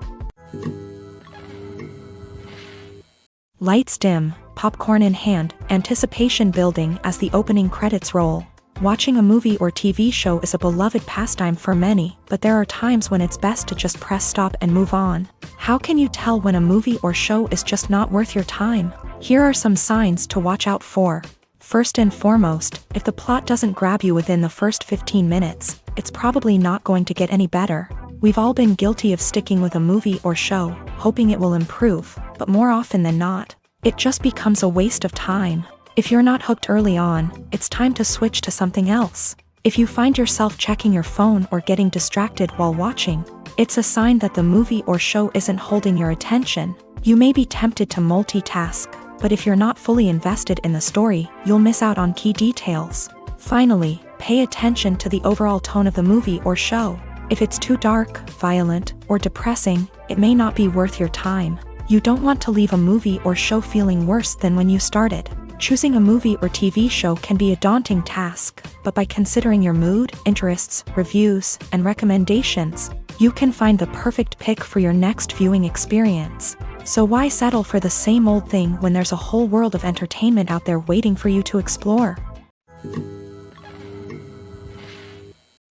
Lights dim, popcorn in hand, anticipation building as the opening credits roll. Watching a movie or TV show is a beloved pastime for many, but there are times when it's best to just press stop and move on. How can you tell when a movie or show is just not worth your time? Here are some signs to watch out for. First and foremost, if the plot doesn't grab you within the first 15 minutes, it's probably not going to get any better. We've all been guilty of sticking with a movie or show, hoping it will improve, but more often than not, it just becomes a waste of time. If you're not hooked early on, it's time to switch to something else. If you find yourself checking your phone or getting distracted while watching, it's a sign that the movie or show isn't holding your attention. You may be tempted to multitask, but if you're not fully invested in the story, you'll miss out on key details. Finally, pay attention to the overall tone of the movie or show. If it's too dark, violent, or depressing, it may not be worth your time. You don't want to leave a movie or show feeling worse than when you started. Choosing a movie or TV show can be a daunting task, but by considering your mood, interests, reviews, and recommendations, you can find the perfect pick for your next viewing experience. So why settle for the same old thing when there's a whole world of entertainment out there waiting for you to explore?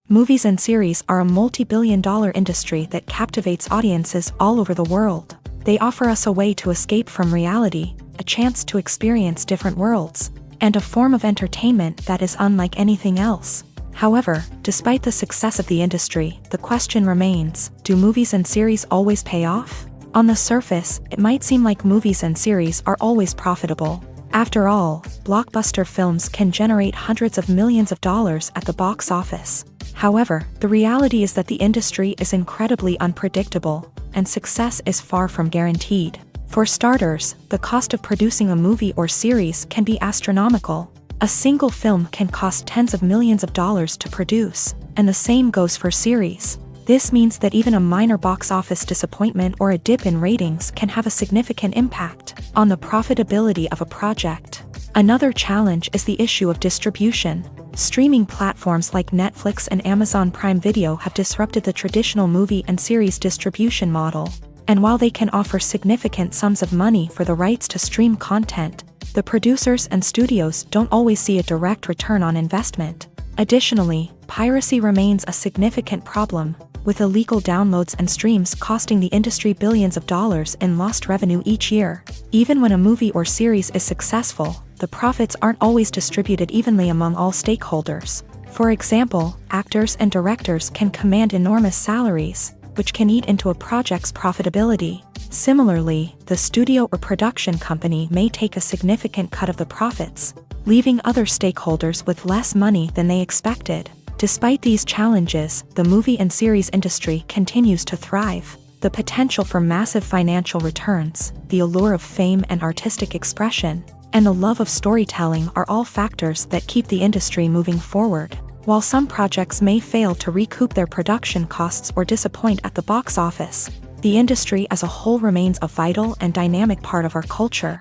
Movies and series are a multi-billion-dollar industry that captivates audiences all over the world. They offer us a way to escape from reality, a chance to experience different worlds, and a form of entertainment that is unlike anything else. However, despite the success of the industry, the question remains, do movies and series always pay off? On the surface, it might seem like movies and series are always profitable. After all, blockbuster films can generate hundreds of millions of dollars at the box office. However, the reality is that the industry is incredibly unpredictable, and success is far from guaranteed. For starters, the cost of producing a movie or series can be astronomical. A single film can cost tens of millions of dollars to produce, and the same goes for series. This means that even a minor box office disappointment or a dip in ratings can have a significant impact on the profitability of a project. Another challenge is the issue of distribution. Streaming platforms like Netflix and Amazon Prime Video have disrupted the traditional movie and series distribution model. And while they can offer significant sums of money for the rights to stream content, the producers and studios don't always see a direct return on investment. Additionally, piracy remains a significant problem, with illegal downloads and streams costing the industry billions of dollars in lost revenue each year. Even when a movie or series is successful, the profits aren't always distributed evenly among all stakeholders. For example, actors and directors can command enormous salaries, which can eat into a project's profitability. Similarly, the studio or production company may take a significant cut of the profits, leaving other stakeholders with less money than they expected. Despite these challenges, the movie and series industry continues to thrive. The potential for massive financial returns, the allure of fame and artistic expression, and the love of storytelling are all factors that keep the industry moving forward. While some projects may fail to recoup their production costs or disappoint at the box office, the industry as a whole remains a vital and dynamic part of our culture.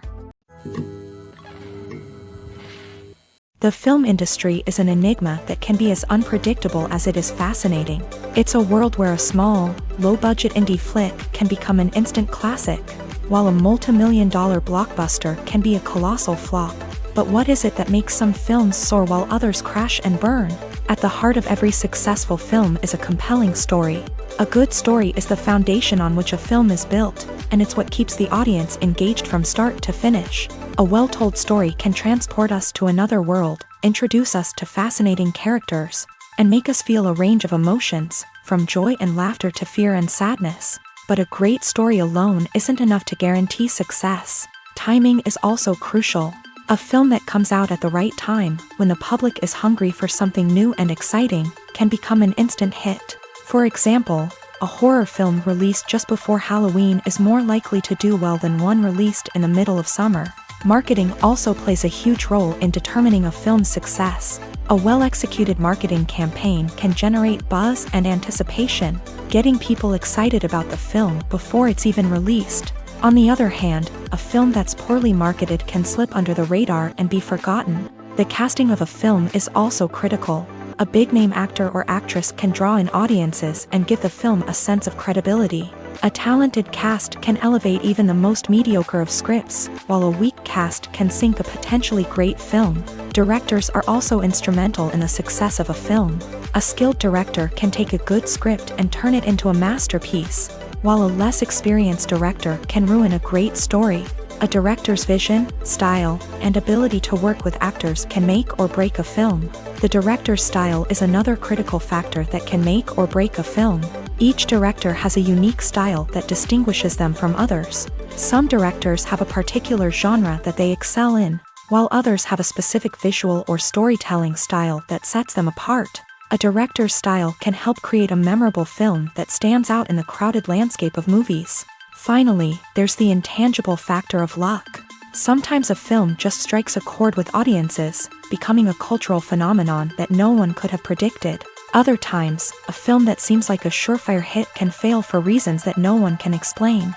The film industry is an enigma that can be as unpredictable as it is fascinating. It's a world where a small, low-budget indie flick can become an instant classic, while a multi-million-dollar blockbuster can be a colossal flop. But what is it that makes some films soar while others crash and burn? At the heart of every successful film is a compelling story. A good story is the foundation on which a film is built, and it's what keeps the audience engaged from start to finish. A well-told story can transport us to another world, introduce us to fascinating characters, and make us feel a range of emotions, from joy and laughter to fear and sadness. But a great story alone isn't enough to guarantee success. Timing is also crucial. A film that comes out at the right time, when the public is hungry for something new and exciting, can become an instant hit. For example, a horror film released just before Halloween is more likely to do well than one released in the middle of summer. Marketing also plays a huge role in determining a film's success. A well-executed marketing campaign can generate buzz and anticipation, getting people excited about the film before it's even released. On the other hand, a film that's poorly marketed can slip under the radar and be forgotten. The casting of a film is also critical. A big-name actor or actress can draw in audiences and give the film a sense of credibility. A talented cast can elevate even the most mediocre of scripts, while a weak cast can sink a potentially great film. Directors are also instrumental in the success of a film. A skilled director can take a good script and turn it into a masterpiece, while a less experienced director can ruin a great story. A director's vision, style, and ability to work with actors can make or break a film. The director's style is another critical factor that can make or break a film. Each director has a unique style that distinguishes them from others. Some directors have a particular genre that they excel in, while others have a specific visual or storytelling style that sets them apart. A director's style can help create a memorable film that stands out in the crowded landscape of movies. Finally, there's the intangible factor of luck. Sometimes a film just strikes a chord with audiences, becoming a cultural phenomenon that no one could have predicted. Other times, a film that seems like a surefire hit can fail for reasons that no one can explain.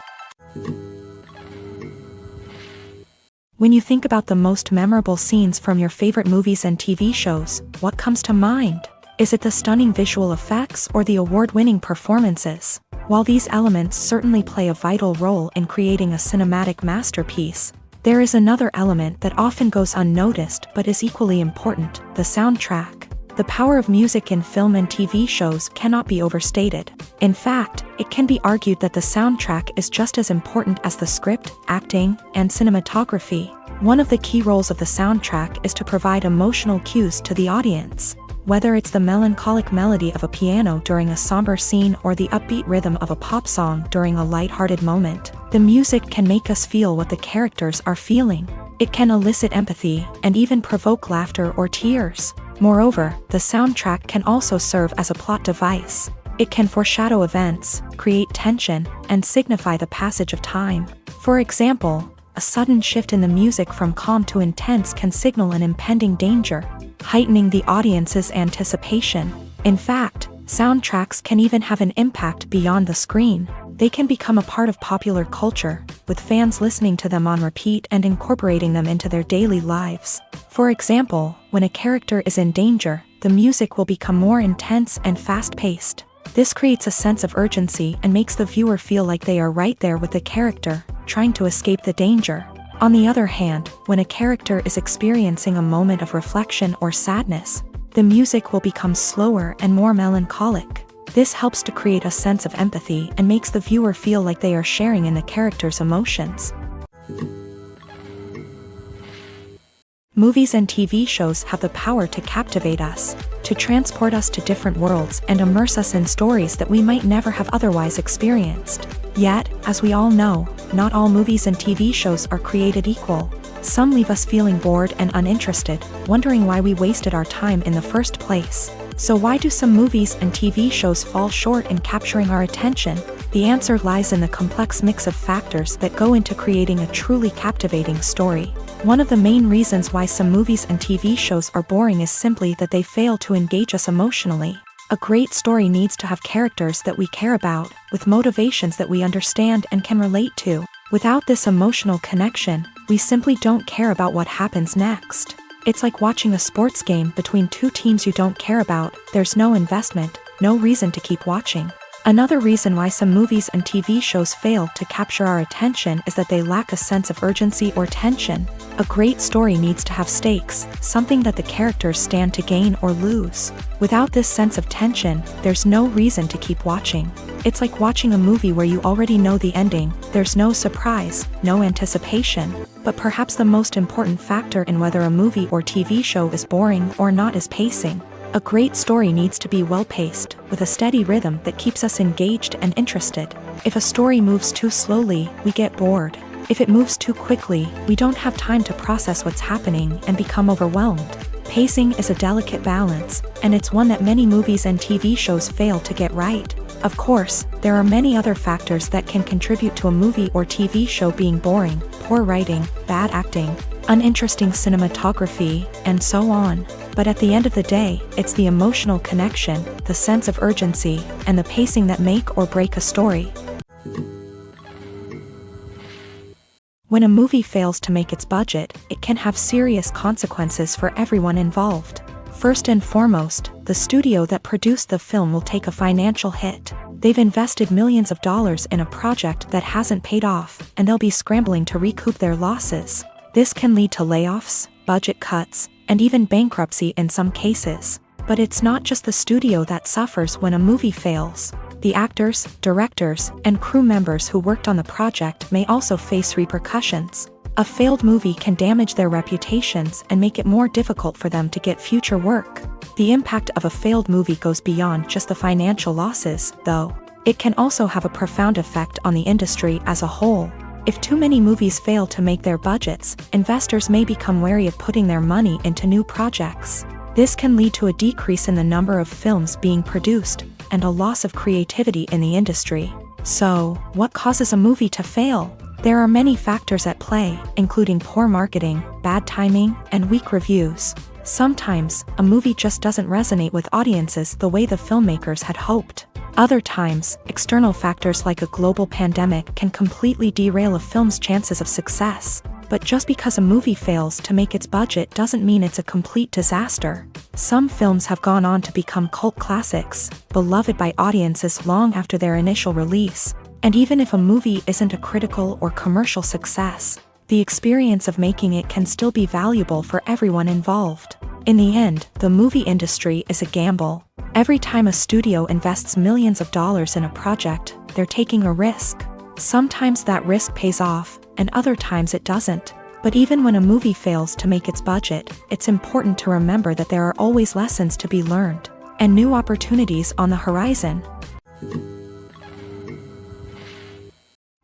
When you think about the most memorable scenes from your favorite movies and TV shows, what comes to mind? Is it the stunning visual effects or the award-winning performances? While these elements certainly play a vital role in creating a cinematic masterpiece, there is another element that often goes unnoticed but is equally important: the soundtrack. The power of music in film and TV shows cannot be overstated. In fact, it can be argued that the soundtrack is just as important as the script, acting, and cinematography. One of the key roles of the soundtrack is to provide emotional cues to the audience. Whether it's the melancholic melody of a piano during a somber scene or the upbeat rhythm of a pop song during a light-hearted moment, the music can make us feel what the characters are feeling. It can elicit empathy and even provoke laughter or tears. Moreover, the soundtrack can also serve as a plot device. It can foreshadow events, create tension, and signify the passage of time. For example, a sudden shift in the music from calm to intense can signal an impending danger, heightening the audience's anticipation. In fact, soundtracks can even have an impact beyond the screen. They can become a part of popular culture, with fans listening to them on repeat and incorporating them into their daily lives. For example, when a character is in danger, the music will become more intense and fast-paced. This creates a sense of urgency and makes the viewer feel like they are right there with the character, trying to escape the danger. On the other hand, when a character is experiencing a moment of reflection or sadness, the music will become slower and more melancholic. This helps to create a sense of empathy and makes the viewer feel like they are sharing in the character's emotions. Movies and TV shows have the power to captivate us, to transport us to different worlds and immerse us in stories that we might never have otherwise experienced. Yet, as we all know, not all movies and TV shows are created equal. Some leave us feeling bored and uninterested, wondering why we wasted our time in the first place. So why do some movies and TV shows fall short in capturing our attention? The answer lies in the complex mix of factors that go into creating a truly captivating story. One of the main reasons why some movies and TV shows are boring is simply that they fail to engage us emotionally. A great story needs to have characters that we care about, with motivations that we understand and can relate to. Without this emotional connection, we simply don't care about what happens next. It's like watching a sports game between two teams you don't care about. There's no investment, no reason to keep watching. Another reason why some movies and TV shows fail to capture our attention is that they lack a sense of urgency or tension. A great story needs to have stakes, something that the characters stand to gain or lose. Without this sense of tension, there's no reason to keep watching. It's like watching a movie where you already know the ending. There's no surprise, no anticipation. But perhaps the most important factor in whether a movie or TV show is boring or not is pacing. A great story needs to be well-paced, with a steady rhythm that keeps us engaged and interested. If a story moves too slowly, we get bored. If it moves too quickly, we don't have time to process what's happening and become overwhelmed. Pacing is a delicate balance, and it's one that many movies and TV shows fail to get right. Of course, there are many other factors that can contribute to a movie or TV show being boring: poor writing, bad acting, uninteresting cinematography, and so on. But at the end of the day, it's the emotional connection, the sense of urgency, and the pacing that make or break a story. When a movie fails to make its budget, it can have serious consequences for everyone involved. First and foremost, the studio that produced the film will take a financial hit. They've invested millions of dollars in a project that hasn't paid off, and they'll be scrambling to recoup their losses. This can lead to layoffs, budget cuts, and even bankruptcy in some cases. But it's not just the studio that suffers when a movie fails. The actors, directors, and crew members who worked on the project may also face repercussions. A failed movie can damage their reputations and make it more difficult for them to get future work. The impact of a failed movie goes beyond just the financial losses, though. It can also have a profound effect on the industry as a whole. If too many movies fail to make their budgets, investors may become wary of putting their money into new projects. This can lead to a decrease in the number of films being produced, and a loss of creativity in the industry. So, what causes a movie to fail? There are many factors at play, including poor marketing, bad timing, and weak reviews. Sometimes, a movie just doesn't resonate with audiences the way the filmmakers had hoped. Other times, external factors like a global pandemic can completely derail a film's chances of success. But just because a movie fails to make its budget doesn't mean it's a complete disaster. Some films have gone on to become cult classics, beloved by audiences long after their initial release. And even if a movie isn't a critical or commercial success, the experience of making it can still be valuable for everyone involved. In the end, the movie industry is a gamble. Every time a studio invests millions of dollars in a project, they're taking a risk. Sometimes that risk pays off, and other times it doesn't. But even when a movie fails to make its budget, it's important to remember that there are always lessons to be learned, and new opportunities on the horizon.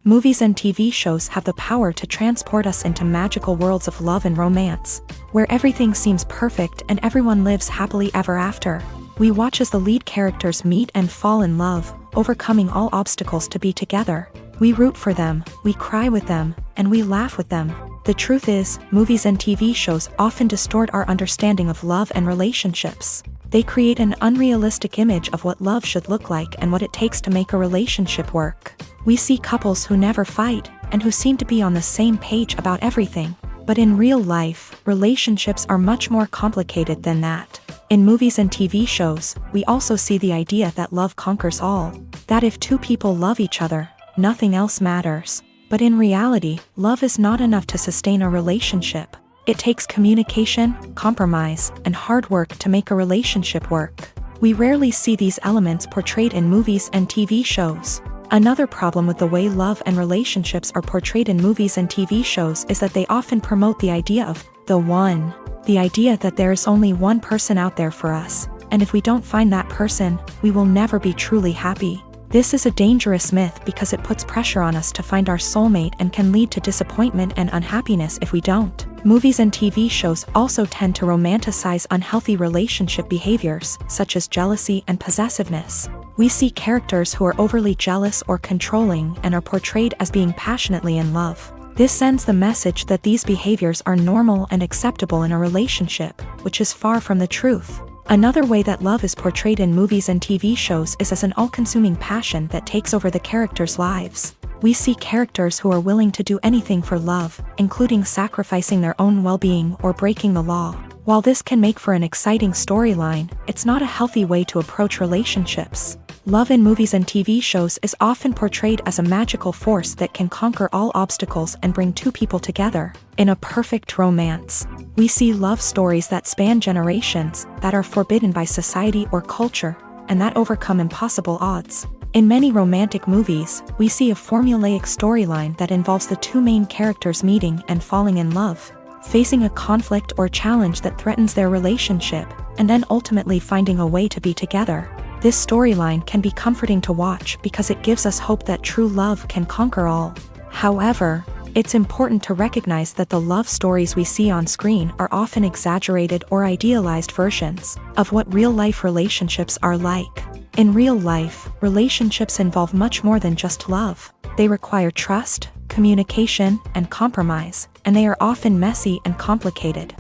Movies and TV shows have the power to transport us into magical worlds of love and romance, where everything seems perfect and everyone lives happily ever after. We watch as the lead characters meet and fall in love, overcoming all obstacles to be together. We root for them, we cry with them, and we laugh with them. The truth is, movies and TV shows often distort our understanding of love and relationships. They create an unrealistic image of what love should look like and what it takes to make a relationship work. We see couples who never fight, and who seem to be on the same page about everything. But in real life, relationships are much more complicated than that. In movies and TV shows, we also see the idea that love conquers all. That if two people love each other, nothing else matters. But in reality, love is not enough to sustain a relationship. It takes communication, compromise, and hard work to make a relationship work. We rarely see these elements portrayed in movies and TV shows. Another problem with the way love and relationships are portrayed in movies and TV shows is that they often promote the idea of the one. The idea that there is only one person out there for us, and if we don't find that person, we will never be truly happy. This is a dangerous myth because it puts pressure on us to find our soulmate and can lead to disappointment and unhappiness if we don't. Movies and TV shows also tend to romanticize unhealthy relationship behaviors, such as jealousy and possessiveness. We see characters who are overly jealous or controlling and are portrayed as being passionately in love. This sends the message that these behaviors are normal and acceptable in a relationship, which is far from the truth. Another way that love is portrayed in movies and TV shows is as an all-consuming passion that takes over the characters' lives. We see characters who are willing to do anything for love, including sacrificing their own well-being or breaking the law. While this can make for an exciting storyline, it's not a healthy way to approach relationships. Love in movies and TV shows is often portrayed as a magical force that can conquer all obstacles and bring two people together in a perfect romance. We see love stories that span generations, that are forbidden by society or culture, and that overcome impossible odds. In many romantic movies, we see a formulaic storyline that involves the two main characters meeting and falling in love, facing a conflict or challenge that threatens their relationship, and then ultimately finding a way to be together. This storyline can be comforting to watch because it gives us hope that true love can conquer all. However, It's important to recognize that the love stories we see on screen are often exaggerated or idealized versions of what real-life relationships are like. In real life, relationships involve much more than just love. They require trust, communication, and compromise, and they are often messy and complicated.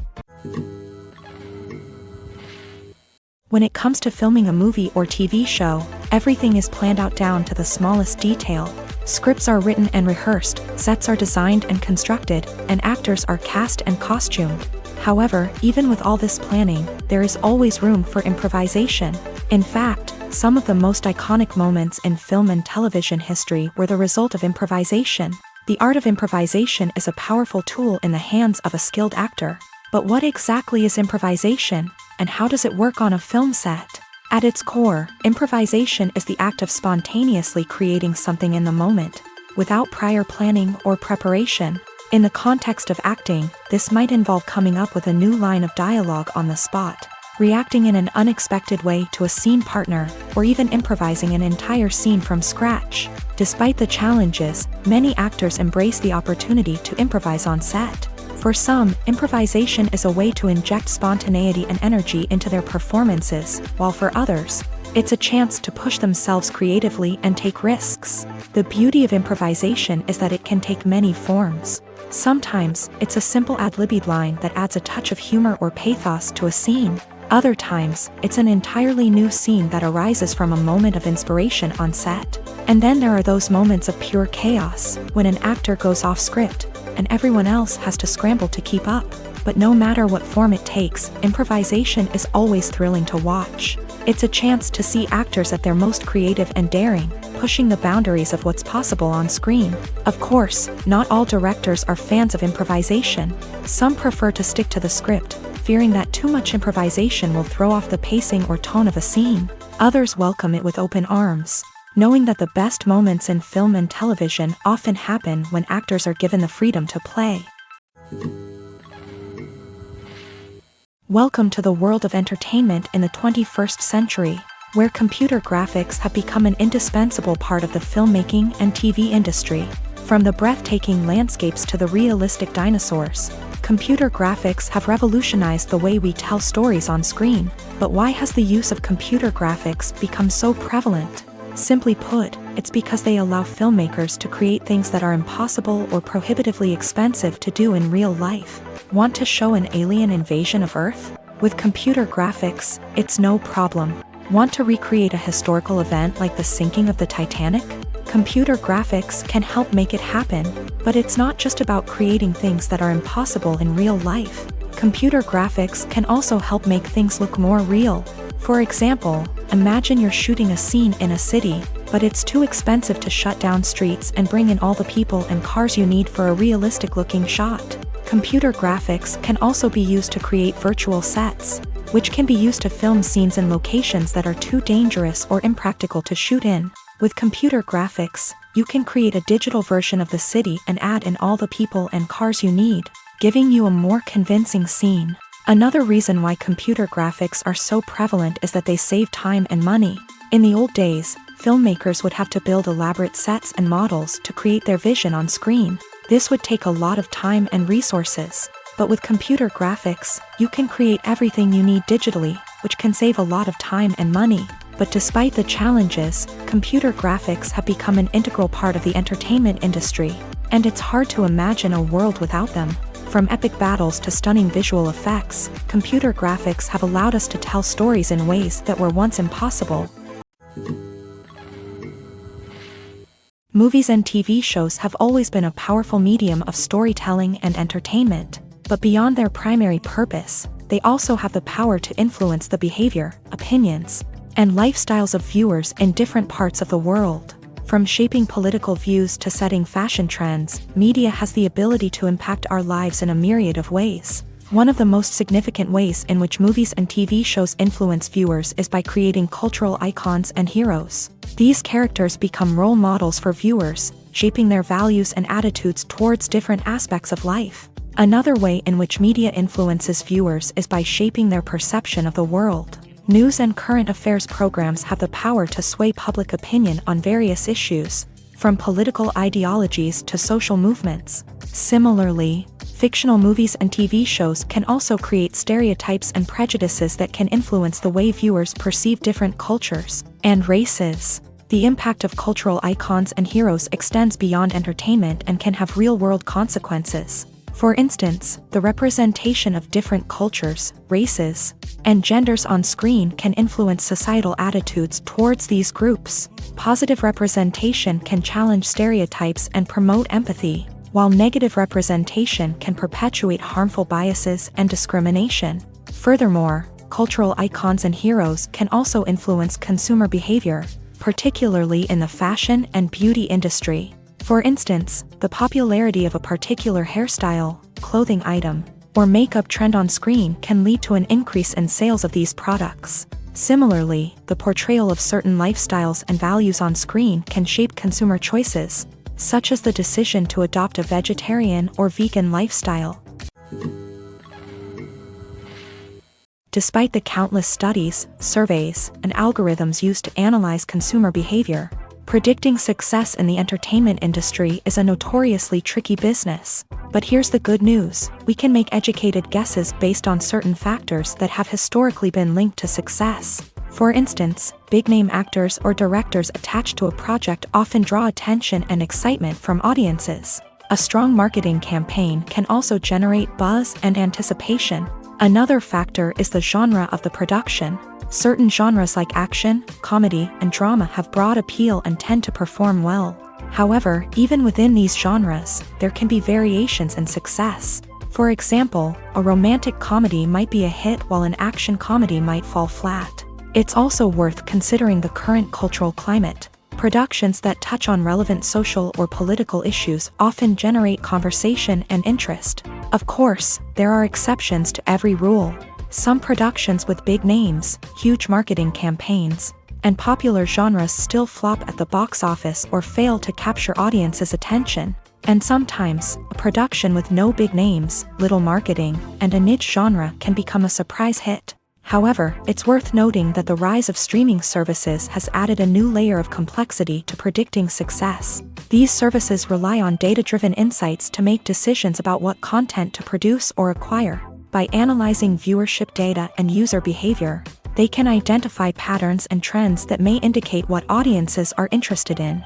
When it comes to filming a movie or TV show, everything is planned out down to the smallest detail. Scripts are written and rehearsed, sets are designed and constructed, and actors are cast and costumed. However, even with all this planning, there is always room for improvisation. In fact, some of the most iconic moments in film and television history were the result of improvisation. The art of improvisation is a powerful tool in the hands of a skilled actor. But what exactly is improvisation, and how does it work on a film set? At its core, improvisation is the act of spontaneously creating something in the moment, without prior planning or preparation. In the context of acting, this might involve coming up with a new line of dialogue on the spot, reacting in an unexpected way to a scene partner, or even improvising an entire scene from scratch. Despite the challenges, many actors embrace the opportunity to improvise on set. For some, improvisation is a way to inject spontaneity and energy into their performances, while for others, it's a chance to push themselves creatively and take risks. The beauty of improvisation is that it can take many forms. Sometimes, it's a simple ad-libbed line that adds a touch of humor or pathos to a scene. Other times, it's an entirely new scene that arises from a moment of inspiration on set. And then there are those moments of pure chaos, when an actor goes off script, and everyone else has to scramble to keep up. But no matter what form it takes, improvisation is always thrilling to watch. It's a chance to see actors at their most creative and daring, pushing the boundaries of what's possible on screen. Of course, not all directors are fans of improvisation. Some prefer to stick to the script, fearing that too much improvisation will throw off the pacing or tone of a scene. Others welcome it with open arms, knowing that the best moments in film and television often happen when actors are given the freedom to play. Welcome to the world of entertainment in the 21st century, where computer graphics have become an indispensable part of the filmmaking and TV industry. From the breathtaking landscapes to the realistic dinosaurs, computer graphics have revolutionized the way we tell stories on screen. But why has the use of computer graphics become so prevalent? Simply put, it's because they allow filmmakers to create things that are impossible or prohibitively expensive to do in real life. Want to show an alien invasion of Earth? With computer graphics, it's no problem. Want to recreate a historical event like the sinking of the Titanic? Computer graphics can help make it happen, but it's not just about creating things that are impossible in real life. Computer graphics can also help make things look more real. For example, imagine you're shooting a scene in a city, but it's too expensive to shut down streets and bring in all the people and cars you need for a realistic-looking shot. Computer graphics can also be used to create virtual sets, which can be used to film scenes in locations that are too dangerous or impractical to shoot in. With computer graphics, you can create a digital version of the city and add in all the people and cars you need, giving you a more convincing scene. Another reason why computer graphics are so prevalent is that they save time and money. In the old days, filmmakers would have to build elaborate sets and models to create their vision on screen. This would take a lot of time and resources. But with computer graphics, you can create everything you need digitally, which can save a lot of time and money. But despite the challenges, computer graphics have become an integral part of the entertainment industry, and it's hard to imagine a world without them. From epic battles to stunning visual effects, computer graphics have allowed us to tell stories in ways that were once impossible. Movies and TV shows have always been a powerful medium of storytelling and entertainment, but beyond their primary purpose, they also have the power to influence the behavior, opinions, and lifestyles of viewers in different parts of the world. From shaping political views to setting fashion trends, media has the ability to impact our lives in a myriad of ways. One of the most significant ways in which movies and TV shows influence viewers is by creating cultural icons and heroes. These characters become role models for viewers, shaping their values and attitudes towards different aspects of life. Another way in which media influences viewers is by shaping their perception of the world. News and current affairs programs have the power to sway public opinion on various issues, from political ideologies to social movements. Similarly, fictional movies and TV shows can also create stereotypes and prejudices that can influence the way viewers perceive different cultures and races. The impact of cultural icons and heroes extends beyond entertainment and can have real-world consequences. For instance, the representation of different cultures, races, and genders on screen can influence societal attitudes towards these groups. Positive representation can challenge stereotypes and promote empathy, while negative representation can perpetuate harmful biases and discrimination. Furthermore, cultural icons and heroes can also influence consumer behavior, particularly in the fashion and beauty industry. For instance, the popularity of a particular hairstyle, clothing item, or makeup trend on screen can lead to an increase in sales of these products. Similarly, the portrayal of certain lifestyles and values on screen can shape consumer choices, such as the decision to adopt a vegetarian or vegan lifestyle. Despite the countless studies, surveys, and algorithms used to analyze consumer behavior, predicting success in the entertainment industry is a notoriously tricky business. But here's the good news: we can make educated guesses based on certain factors that have historically been linked to success. For instance, big-name actors or directors attached to a project often draw attention and excitement from audiences. A strong marketing campaign can also generate buzz and anticipation. Another factor is the genre of the production. Certain genres like action, comedy, and drama have broad appeal and tend to perform well. However, even within these genres, there can be variations in success. For example, a romantic comedy might be a hit while an action comedy might fall flat. It's also worth considering the current cultural climate. Productions that touch on relevant social or political issues often generate conversation and interest. Of course, there are exceptions to every rule. Some productions with big names, huge marketing campaigns, and popular genres still flop at the box office or fail to capture audiences' attention. And sometimes, a production with no big names, little marketing, and a niche genre can become a surprise hit. However, it's worth noting that the rise of streaming services has added a new layer of complexity to predicting success. These services rely on data-driven insights to make decisions about what content to produce or acquire. By analyzing viewership data and user behavior, they can identify patterns and trends that may indicate what audiences are interested in.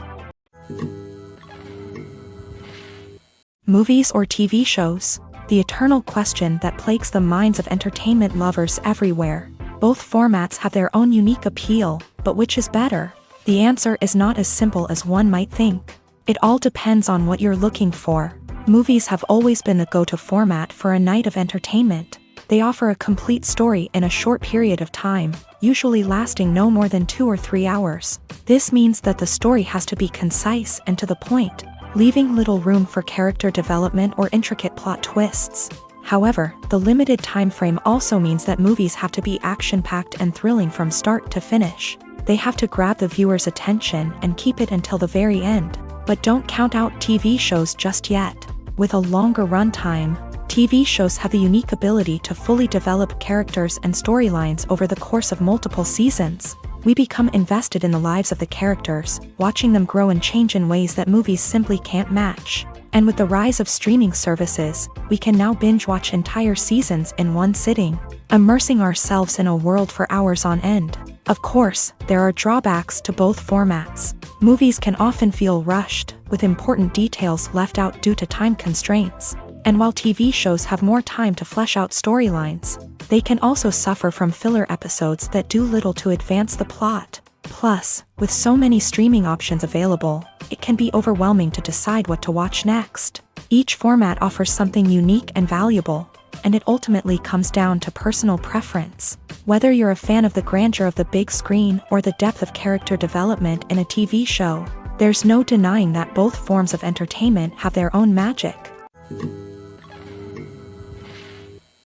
Movies or TV shows? The eternal question that plagues the minds of entertainment lovers everywhere. Both formats have their own unique appeal, but which is better? The answer is not as simple as one might think. It all depends on what you're looking for. Movies have always been the go-to format for a night of entertainment. They offer a complete story in a short period of time, usually lasting no more than 2 or 3 hours. This means that the story has to be concise and to the point, leaving little room for character development or intricate plot twists. However, the limited time frame also means that movies have to be action-packed and thrilling from start to finish. They have to grab the viewer's attention and keep it until the very end. But don't count out TV shows just yet. With a longer runtime, TV shows have the unique ability to fully develop characters and storylines over the course of multiple seasons. We become invested in the lives of the characters, watching them grow and change in ways that movies simply can't match. And with the rise of streaming services, we can now binge-watch entire seasons in one sitting, immersing ourselves in a world for hours on end. Of course, there are drawbacks to both formats. Movies can often feel rushed, with important details left out due to time constraints. And while TV shows have more time to flesh out storylines, they can also suffer from filler episodes that do little to advance the plot. Plus, with so many streaming options available, it can be overwhelming to decide what to watch next. Each format offers something unique and valuable, and it ultimately comes down to personal preference. Whether you're a fan of the grandeur of the big screen or the depth of character development in a TV show, there's no denying that both forms of entertainment have their own magic.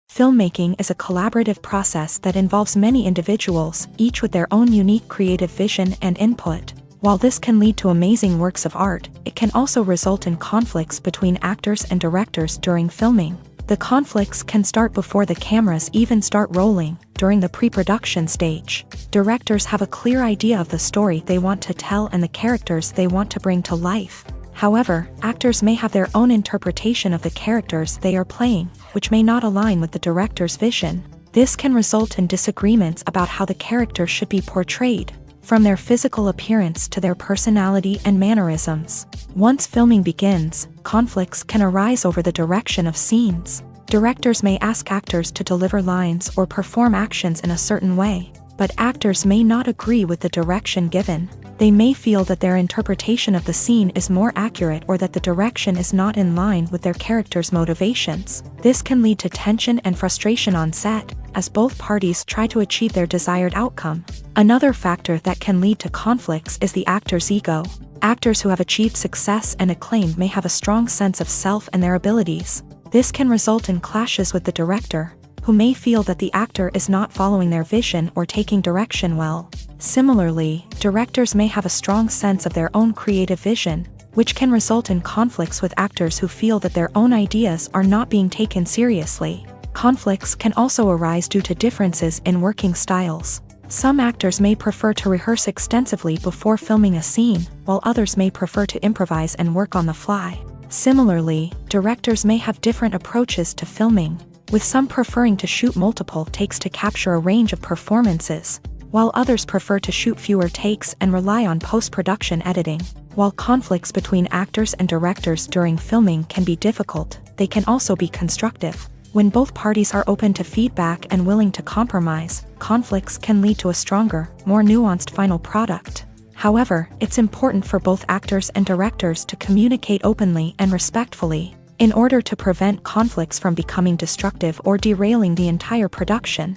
Filmmaking is a collaborative process that involves many individuals, each with their own unique creative vision and input. While this can lead to amazing works of art, it can also result in conflicts between actors and directors during filming. The conflicts can start before the cameras even start rolling, during the pre-production stage. Directors have a clear idea of the story they want to tell and the characters they want to bring to life. However, actors may have their own interpretation of the characters they are playing, which may not align with the director's vision. This can result in disagreements about how the character should be portrayed, from their physical appearance to their personality and mannerisms. Once filming begins, conflicts can arise over the direction of scenes. Directors may ask actors to deliver lines or perform actions in a certain way, but actors may not agree with the direction given. They may feel that their interpretation of the scene is more accurate or that the direction is not in line with their character's motivations. This can lead to tension and frustration on set, as both parties try to achieve their desired outcome. Another factor that can lead to conflicts is the actor's ego. Actors who have achieved success and acclaim may have a strong sense of self and their abilities. This can result in clashes with the director, who may feel that the actor is not following their vision or taking direction well. Similarly, directors may have a strong sense of their own creative vision, which can result in conflicts with actors who feel that their own ideas are not being taken seriously. Conflicts can also arise due to differences in working styles. Some actors may prefer to rehearse extensively before filming a scene, while others may prefer to improvise and work on the fly. Similarly, directors may have different approaches to filming, with some preferring to shoot multiple takes to capture a range of performances, while others prefer to shoot fewer takes and rely on post-production editing. While conflicts between actors and directors during filming can be difficult, they can also be constructive. When both parties are open to feedback and willing to compromise, conflicts can lead to a stronger, more nuanced final product. However, it's important for both actors and directors to communicate openly and respectfully, in order to prevent conflicts from becoming destructive or derailing the entire production.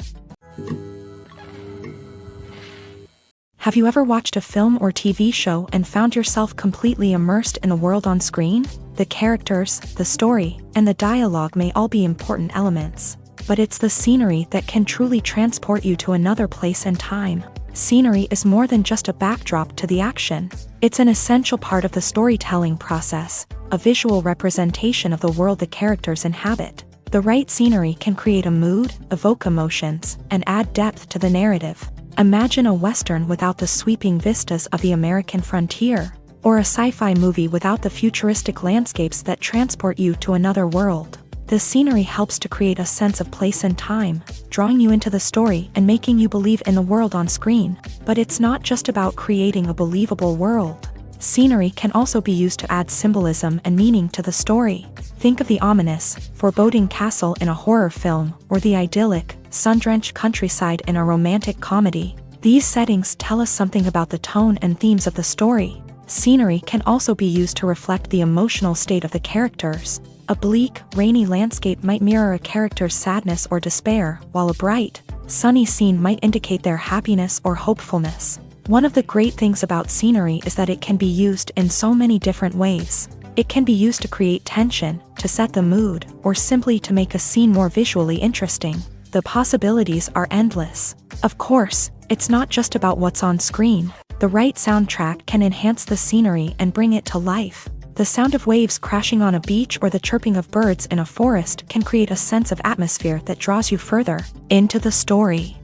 Have you ever watched a film or TV show and found yourself completely immersed in the world on screen? The characters, the story, and the dialogue may all be important elements, but it's the scenery that can truly transport you to another place and time. Scenery is more than just a backdrop to the action. It's an essential part of the storytelling process, a visual representation of the world the characters inhabit. The right scenery can create a mood, evoke emotions, and add depth to the narrative. Imagine a Western without the sweeping vistas of the American frontier, or a sci-fi movie without the futuristic landscapes that transport you to another world. The scenery helps to create a sense of place and time, drawing you into the story and making you believe in the world on screen. But it's not just about creating a believable world. Scenery can also be used to add symbolism and meaning to the story. Think of the ominous, foreboding castle in a horror film, or the idyllic, sun-drenched countryside in a romantic comedy. These settings tell us something about the tone and themes of the story. Scenery can also be used to reflect the emotional state of the characters. A bleak, rainy landscape might mirror a character's sadness or despair, while a bright, sunny scene might indicate their happiness or hopefulness. One of the great things about scenery is that it can be used in so many different ways. It can be used to create tension, to set the mood, or simply to make a scene more visually interesting. The possibilities are endless. Of course, it's not just about what's on screen. The right soundtrack can enhance the scenery and bring it to life. The sound of waves crashing on a beach or the chirping of birds in a forest can create a sense of atmosphere that draws you further into the story.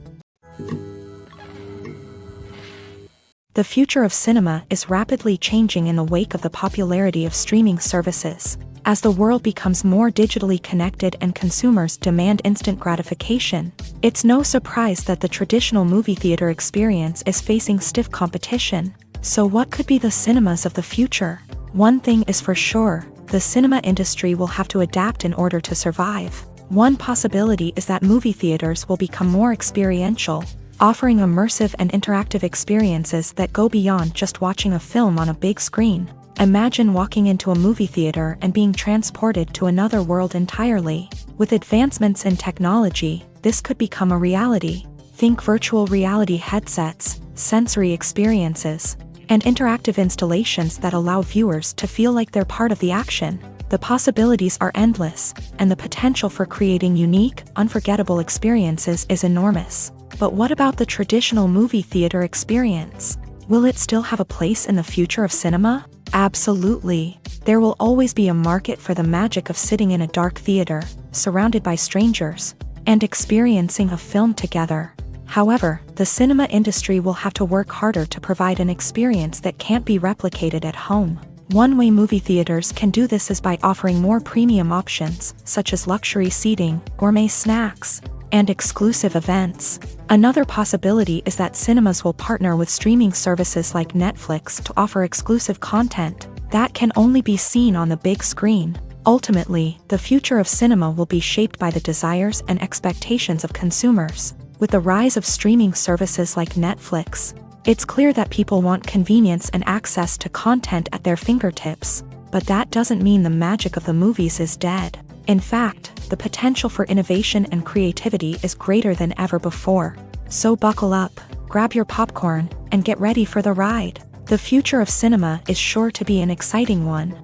The future of cinema is rapidly changing in the wake of the popularity of streaming services. As the world becomes more digitally connected and consumers demand instant gratification, it's no surprise that the traditional movie theater experience is facing stiff competition. So what could be the cinemas of the future? One thing is for sure, the cinema industry will have to adapt in order to survive. One possibility is that movie theaters will become more experiential, offering immersive and interactive experiences that go beyond just watching a film on a big screen. Imagine walking into a movie theater and being transported to another world entirely. With advancements in technology, this could become a reality. Think virtual reality headsets, sensory experiences, and interactive installations that allow viewers to feel like they're part of the action. The possibilities are endless, and the potential for creating unique, unforgettable experiences is enormous. But what about the traditional movie theater experience? Will it still have a place in the future of cinema? Absolutely. There will always be a market for the magic of sitting in a dark theater, surrounded by strangers, and experiencing a film together. However, the cinema industry will have to work harder to provide an experience that can't be replicated at home. One way movie theaters can do this is by offering more premium options, such as luxury seating, gourmet snacks, and exclusive events. Another possibility is that cinemas will partner with streaming services like Netflix to offer exclusive content that can only be seen on the big screen. Ultimately, the future of cinema will be shaped by the desires and expectations of consumers. With the rise of streaming services like Netflix, it's clear that people want convenience and access to content at their fingertips, but that doesn't mean the magic of the movies is dead. In fact, the potential for innovation and creativity is greater than ever before. So buckle up, grab your popcorn, and get ready for the ride. The future of cinema is sure to be an exciting one.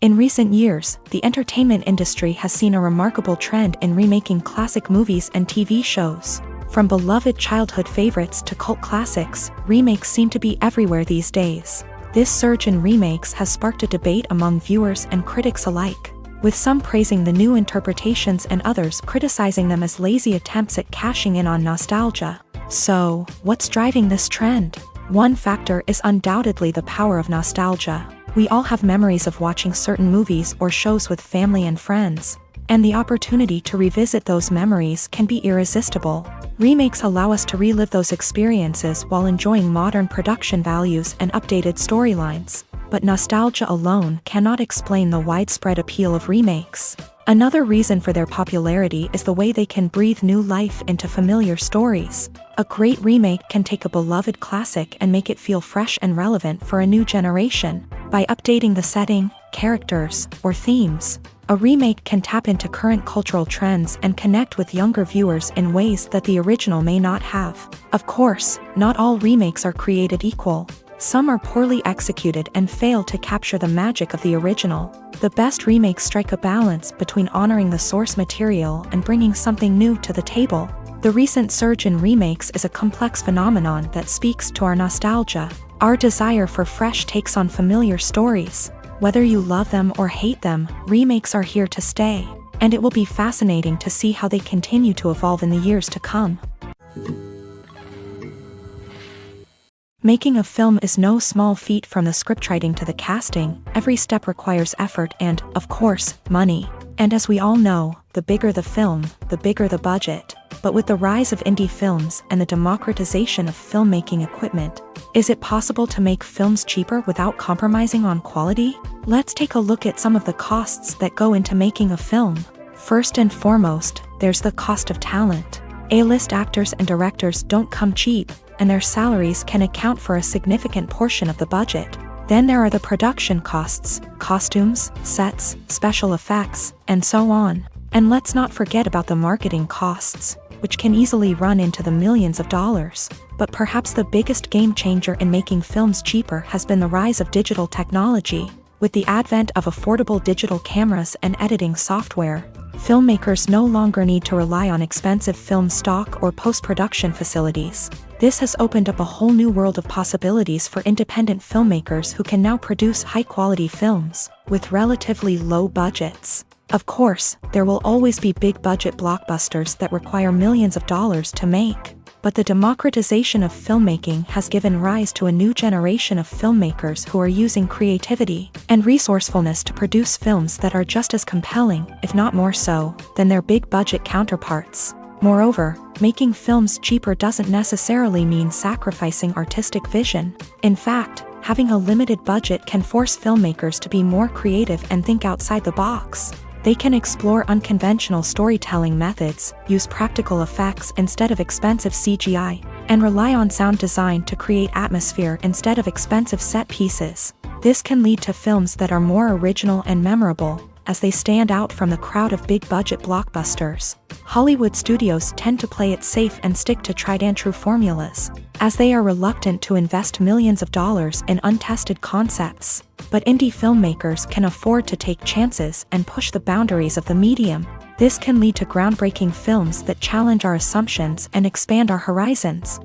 In recent years, the entertainment industry has seen a remarkable trend in remaking classic movies and TV shows. From beloved childhood favorites to cult classics, remakes seem to be everywhere these days. This surge in remakes has sparked a debate among viewers and critics alike, with some praising the new interpretations and others criticizing them as lazy attempts at cashing in on nostalgia. So, what's driving this trend? One factor is undoubtedly the power of nostalgia. We all have memories of watching certain movies or shows with family and friends, and the opportunity to revisit those memories can be irresistible. Remakes allow us to relive those experiences while enjoying modern production values and updated storylines, but nostalgia alone cannot explain the widespread appeal of remakes. Another reason for their popularity is the way they can breathe new life into familiar stories. A great remake can take a beloved classic and make it feel fresh and relevant for a new generation. By updating the setting, characters, or themes, a remake can tap into current cultural trends and connect with younger viewers in ways that the original may not have. Of course, not all remakes are created equal. Some are poorly executed and fail to capture the magic of the original. The best remakes strike a balance between honoring the source material and bringing something new to the table. The recent surge in remakes is a complex phenomenon that speaks to our nostalgia, our desire for fresh takes on familiar stories. Whether you love them or hate them, remakes are here to stay, and it will be fascinating to see how they continue to evolve in the years to come. Making a film is no small feat. From the scriptwriting to the casting, every step requires effort and, of course, money. And as we all know, the bigger the film, the bigger the budget. But with the rise of indie films and the democratization of filmmaking equipment, is it possible to make films cheaper without compromising on quality? Let's take a look at some of the costs that go into making a film. First and foremost, there's the cost of talent. A-list actors and directors don't come cheap, and their salaries can account for a significant portion of the budget. Then there are the production costs, costumes, sets, special effects, and so on. And let's not forget about the marketing costs, which can easily run into the millions of dollars. But perhaps the biggest game changer in making films cheaper has been the rise of digital technology. With the advent of affordable digital cameras and editing software, filmmakers no longer need to rely on expensive film stock or post-production facilities. This has opened up a whole new world of possibilities for independent filmmakers who can now produce high-quality films with relatively low budgets. Of course, there will always be big-budget blockbusters that require millions of dollars to make. But the democratization of filmmaking has given rise to a new generation of filmmakers who are using creativity and resourcefulness to produce films that are just as compelling, if not more so, than their big-budget counterparts. Moreover, making films cheaper doesn't necessarily mean sacrificing artistic vision. In fact, having a limited budget can force filmmakers to be more creative and think outside the box. They can explore unconventional storytelling methods, use practical effects instead of expensive CGI, and rely on sound design to create atmosphere instead of expensive set pieces. This can lead to films that are more original and memorable, as they stand out from the crowd of big-budget blockbusters. Hollywood studios tend to play it safe and stick to tried-and-true formulas, as they are reluctant to invest millions of dollars in untested concepts. But indie filmmakers can afford to take chances and push the boundaries of the medium. This can lead to groundbreaking films that challenge our assumptions and expand our horizons.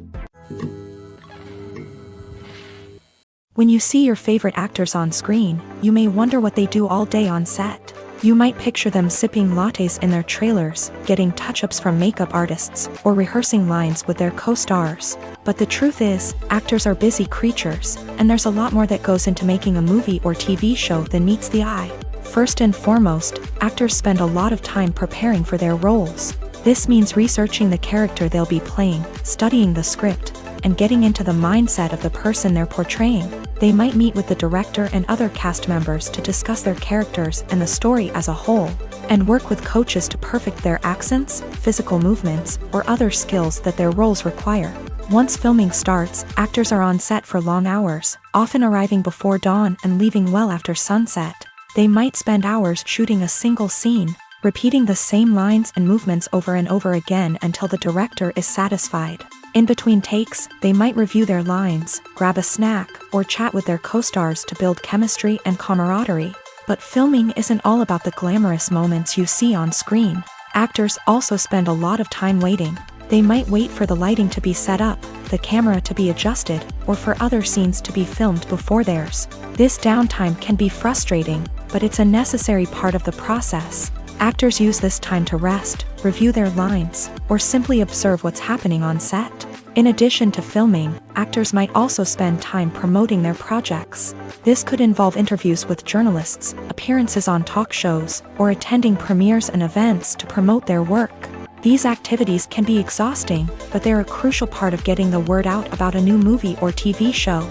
When you see your favorite actors on screen, you may wonder what they do all day on set. You might picture them sipping lattes in their trailers, getting touch-ups from makeup artists, or rehearsing lines with their co-stars. But the truth is, actors are busy creatures, and there's a lot more that goes into making a movie or TV show than meets the eye. First and foremost, actors spend a lot of time preparing for their roles. This means researching the character they'll be playing, studying the script, and getting into the mindset of the person they're portraying. They might meet with the director and other cast members to discuss their characters and the story as a whole, and work with coaches to perfect their accents, physical movements, or other skills that their roles require. Once filming starts, actors are on set for long hours, often arriving before dawn and leaving well after sunset. They might spend hours shooting a single scene, repeating the same lines and movements over and over again until the director is satisfied. In between takes, they might review their lines, grab a snack, or chat with their co-stars to build chemistry and camaraderie. But filming isn't all about the glamorous moments you see on screen. Actors also spend a lot of time waiting. They might wait for the lighting to be set up, the camera to be adjusted, or for other scenes to be filmed before theirs. This downtime can be frustrating, but it's a necessary part of the process. Actors use this time to rest, review their lines, or simply observe what's happening on set. In addition to filming, actors might also spend time promoting their projects. This could involve interviews with journalists, appearances on talk shows, or attending premieres and events to promote their work. These activities can be exhausting, but they're a crucial part of getting the word out about a new movie or TV show.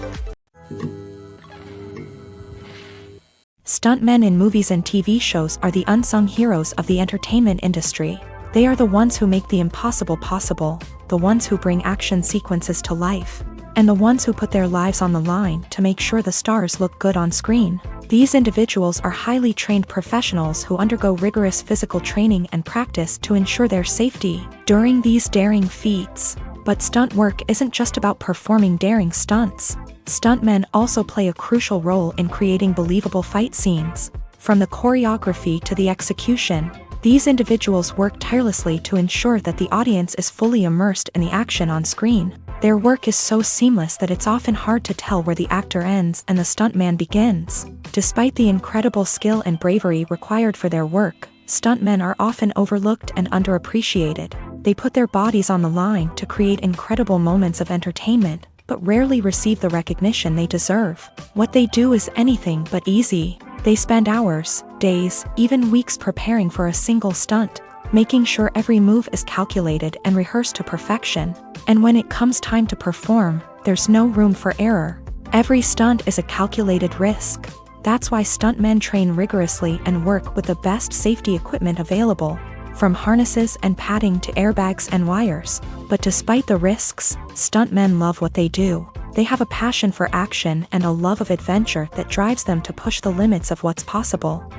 Stuntmen in movies and TV shows are the unsung heroes of the entertainment industry. They are the ones who make the impossible possible, the ones who bring action sequences to life, and the ones who put their lives on the line to make sure the stars look good on screen. These individuals are highly trained professionals who undergo rigorous physical training and practice to ensure their safety during these daring feats. But stunt work isn't just about performing daring stunts. Stuntmen also play a crucial role in creating believable fight scenes. From the choreography to the execution, these individuals work tirelessly to ensure that the audience is fully immersed in the action on screen. Their work is so seamless that it's often hard to tell where the actor ends and the stuntman begins. Despite the incredible skill and bravery required for their work, stuntmen are often overlooked and underappreciated. They put their bodies on the line to create incredible moments of entertainment, but rarely receive the recognition they deserve. What they do is anything but easy. They spend hours, days, even weeks preparing for a single stunt, making sure every move is calculated and rehearsed to perfection. And when it comes time to perform, there's no room for error. Every stunt is a calculated risk. That's why stuntmen train rigorously and work with the best safety equipment available, from harnesses and padding to airbags and wires. But despite the risks, stuntmen love what they do. They have a passion for action and a love of adventure that drives them to push the limits of what's possible.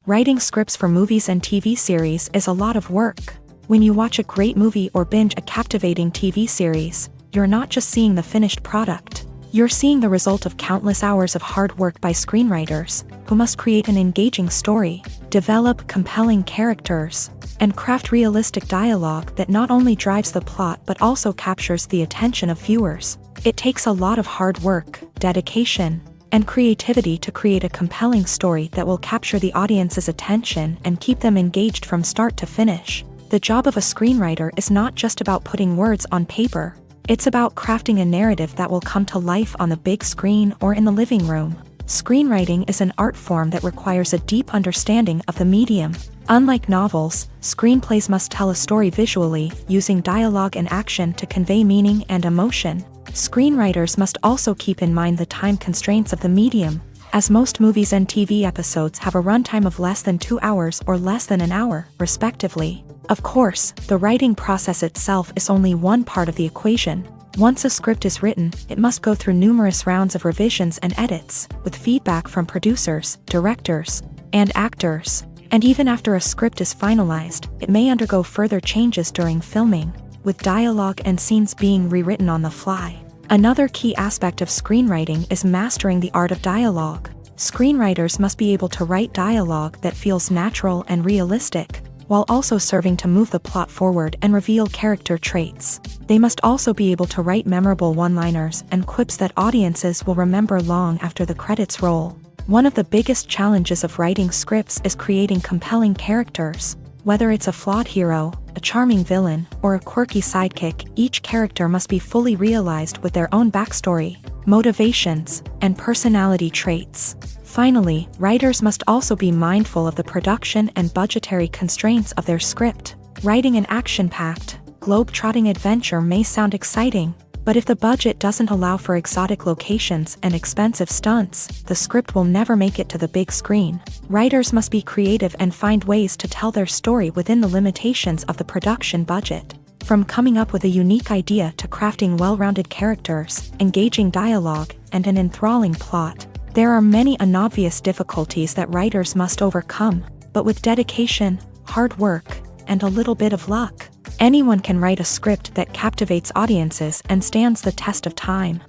Writing scripts for movies and TV series is a lot of work. When you watch a great movie or binge a captivating TV series, you're not just seeing the finished product. You're seeing the result of countless hours of hard work by screenwriters, who must create an engaging story, develop compelling characters, and craft realistic dialogue that not only drives the plot but also captures the attention of viewers. It takes a lot of hard work, dedication, and creativity to create a compelling story that will capture the audience's attention and keep them engaged from start to finish. The job of a screenwriter is not just about putting words on paper. It's about crafting a narrative that will come to life on the big screen or in the living room. Screenwriting is an art form that requires a deep understanding of the medium. Unlike novels, screenplays must tell a story visually, using dialogue and action to convey meaning and emotion. Screenwriters must also keep in mind the time constraints of the medium, as most movies and TV episodes have a runtime of less than 2 hours or less than an hour, respectively. Of course, the writing process itself is only one part of the equation. Once a script is written, it must go through numerous rounds of revisions and edits, with feedback from producers, directors, and actors. And even after a script is finalized, it may undergo further changes during filming, with dialogue and scenes being rewritten on the fly. Another key aspect of screenwriting is mastering the art of dialogue. Screenwriters must be able to write dialogue that feels natural and realistic, while also serving to move the plot forward and reveal character traits. They must also be able to write memorable one-liners and quips that audiences will remember long after the credits roll. One of the biggest challenges of writing scripts is creating compelling characters. Whether it's a flawed hero, a charming villain, or a quirky sidekick, each character must be fully realized with their own backstory, motivations, and personality traits. Finally, writers must also be mindful of the production and budgetary constraints of their script. Writing an action-packed, globe-trotting adventure may sound exciting, but if the budget doesn't allow for exotic locations and expensive stunts, the script will never make it to the big screen. Writers must be creative and find ways to tell their story within the limitations of the production budget. From coming up with a unique idea to crafting well-rounded characters, engaging dialogue, and an enthralling plot, there are many unobvious difficulties that writers must overcome, but with dedication, hard work, and a little bit of luck, anyone can write a script that captivates audiences and stands the test of time.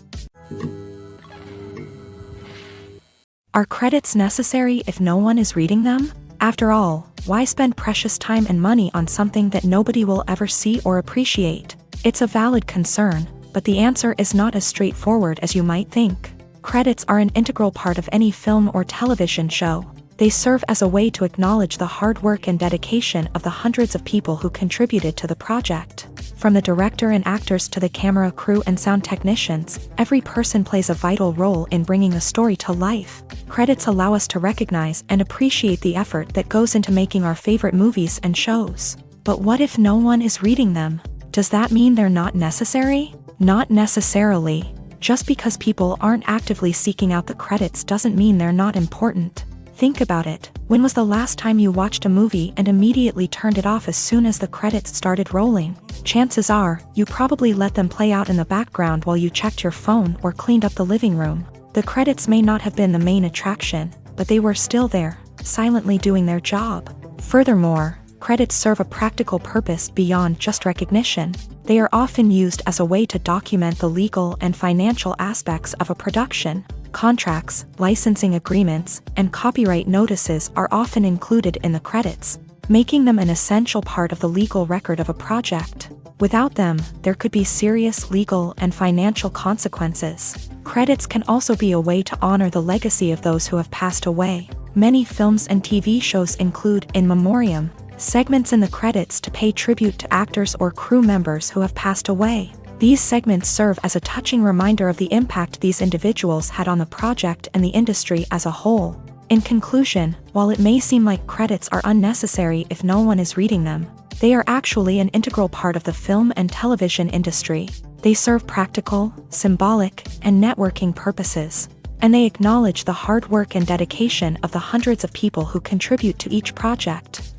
Are credits necessary if no one is reading them? After all, why spend precious time and money on something that nobody will ever see or appreciate? It's a valid concern, but the answer is not as straightforward as you might think. Credits are an integral part of any film or television show. They serve as a way to acknowledge the hard work and dedication of the hundreds of people who contributed to the project. From the director and actors to the camera crew and sound technicians, every person plays a vital role in bringing a story to life. Credits allow us to recognize and appreciate the effort that goes into making our favorite movies and shows. But what if no one is reading them? Does that mean they're not necessary? Not necessarily. Just because people aren't actively seeking out the credits doesn't mean they're not important. Think about it. When was the last time you watched a movie and immediately turned it off as soon as the credits started rolling? Chances are, you probably let them play out in the background while you checked your phone or cleaned up the living room. The credits may not have been the main attraction, but they were still there, silently doing their job. Furthermore, credits serve a practical purpose beyond just recognition. They are often used as a way to document the legal and financial aspects of a production. Contracts, licensing agreements, and copyright notices are often included in the credits, making them an essential part of the legal record of a project. Without them, there could be serious legal and financial consequences. Credits can also be a way to honor the legacy of those who have passed away. Many films and TV shows include in memoriam segments in the credits to pay tribute to actors or crew members who have passed away. These segments serve as a touching reminder of the impact these individuals had on the project and the industry as a whole. In conclusion, while it may seem like credits are unnecessary if no one is reading them, they are actually an integral part of the film and television industry. They serve practical, symbolic, and networking purposes, and they acknowledge the hard work and dedication of the hundreds of people who contribute to each project.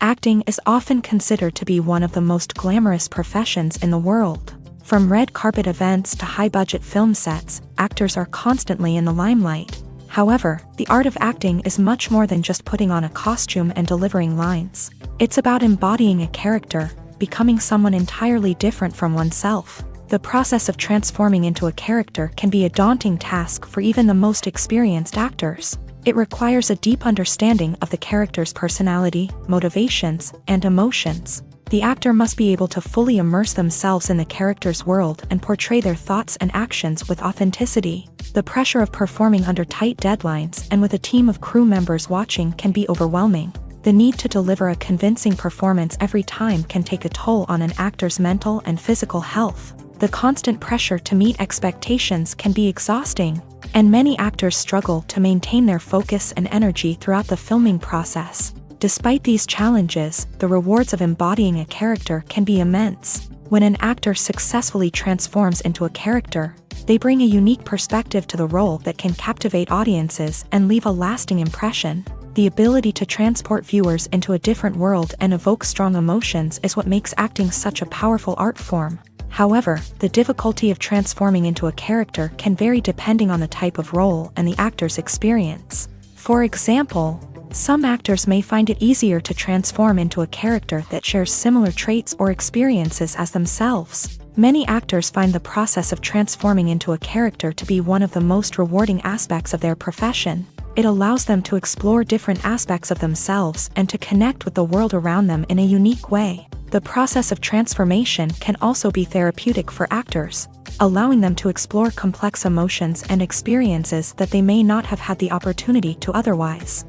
Acting is often considered to be one of the most glamorous professions in the world. From red carpet events to high-budget film sets, actors are constantly in the limelight. However, the art of acting is much more than just putting on a costume and delivering lines. It's about embodying a character, becoming someone entirely different from oneself. The process of transforming into a character can be a daunting task for even the most experienced actors. It requires a deep understanding of the character's personality, motivations, and emotions. The actor must be able to fully immerse themselves in the character's world and portray their thoughts and actions with authenticity. The pressure of performing under tight deadlines and with a team of crew members watching can be overwhelming. The need to deliver a convincing performance every time can take a toll on an actor's mental and physical health. The constant pressure to meet expectations can be exhausting, and many actors struggle to maintain their focus and energy throughout the filming process. Despite these challenges, the rewards of embodying a character can be immense. When an actor successfully transforms into a character, they bring a unique perspective to the role that can captivate audiences and leave a lasting impression. The ability to transport viewers into a different world and evoke strong emotions is what makes acting such a powerful art form. However, the difficulty of transforming into a character can vary depending on the type of role and the actor's experience. For example, some actors may find it easier to transform into a character that shares similar traits or experiences as themselves. Many actors find the process of transforming into a character to be one of the most rewarding aspects of their profession. It allows them to explore different aspects of themselves and to connect with the world around them in a unique way. The process of transformation can also be therapeutic for actors. allowing them to explore complex emotions and experiences that they may not have had the opportunity to otherwise.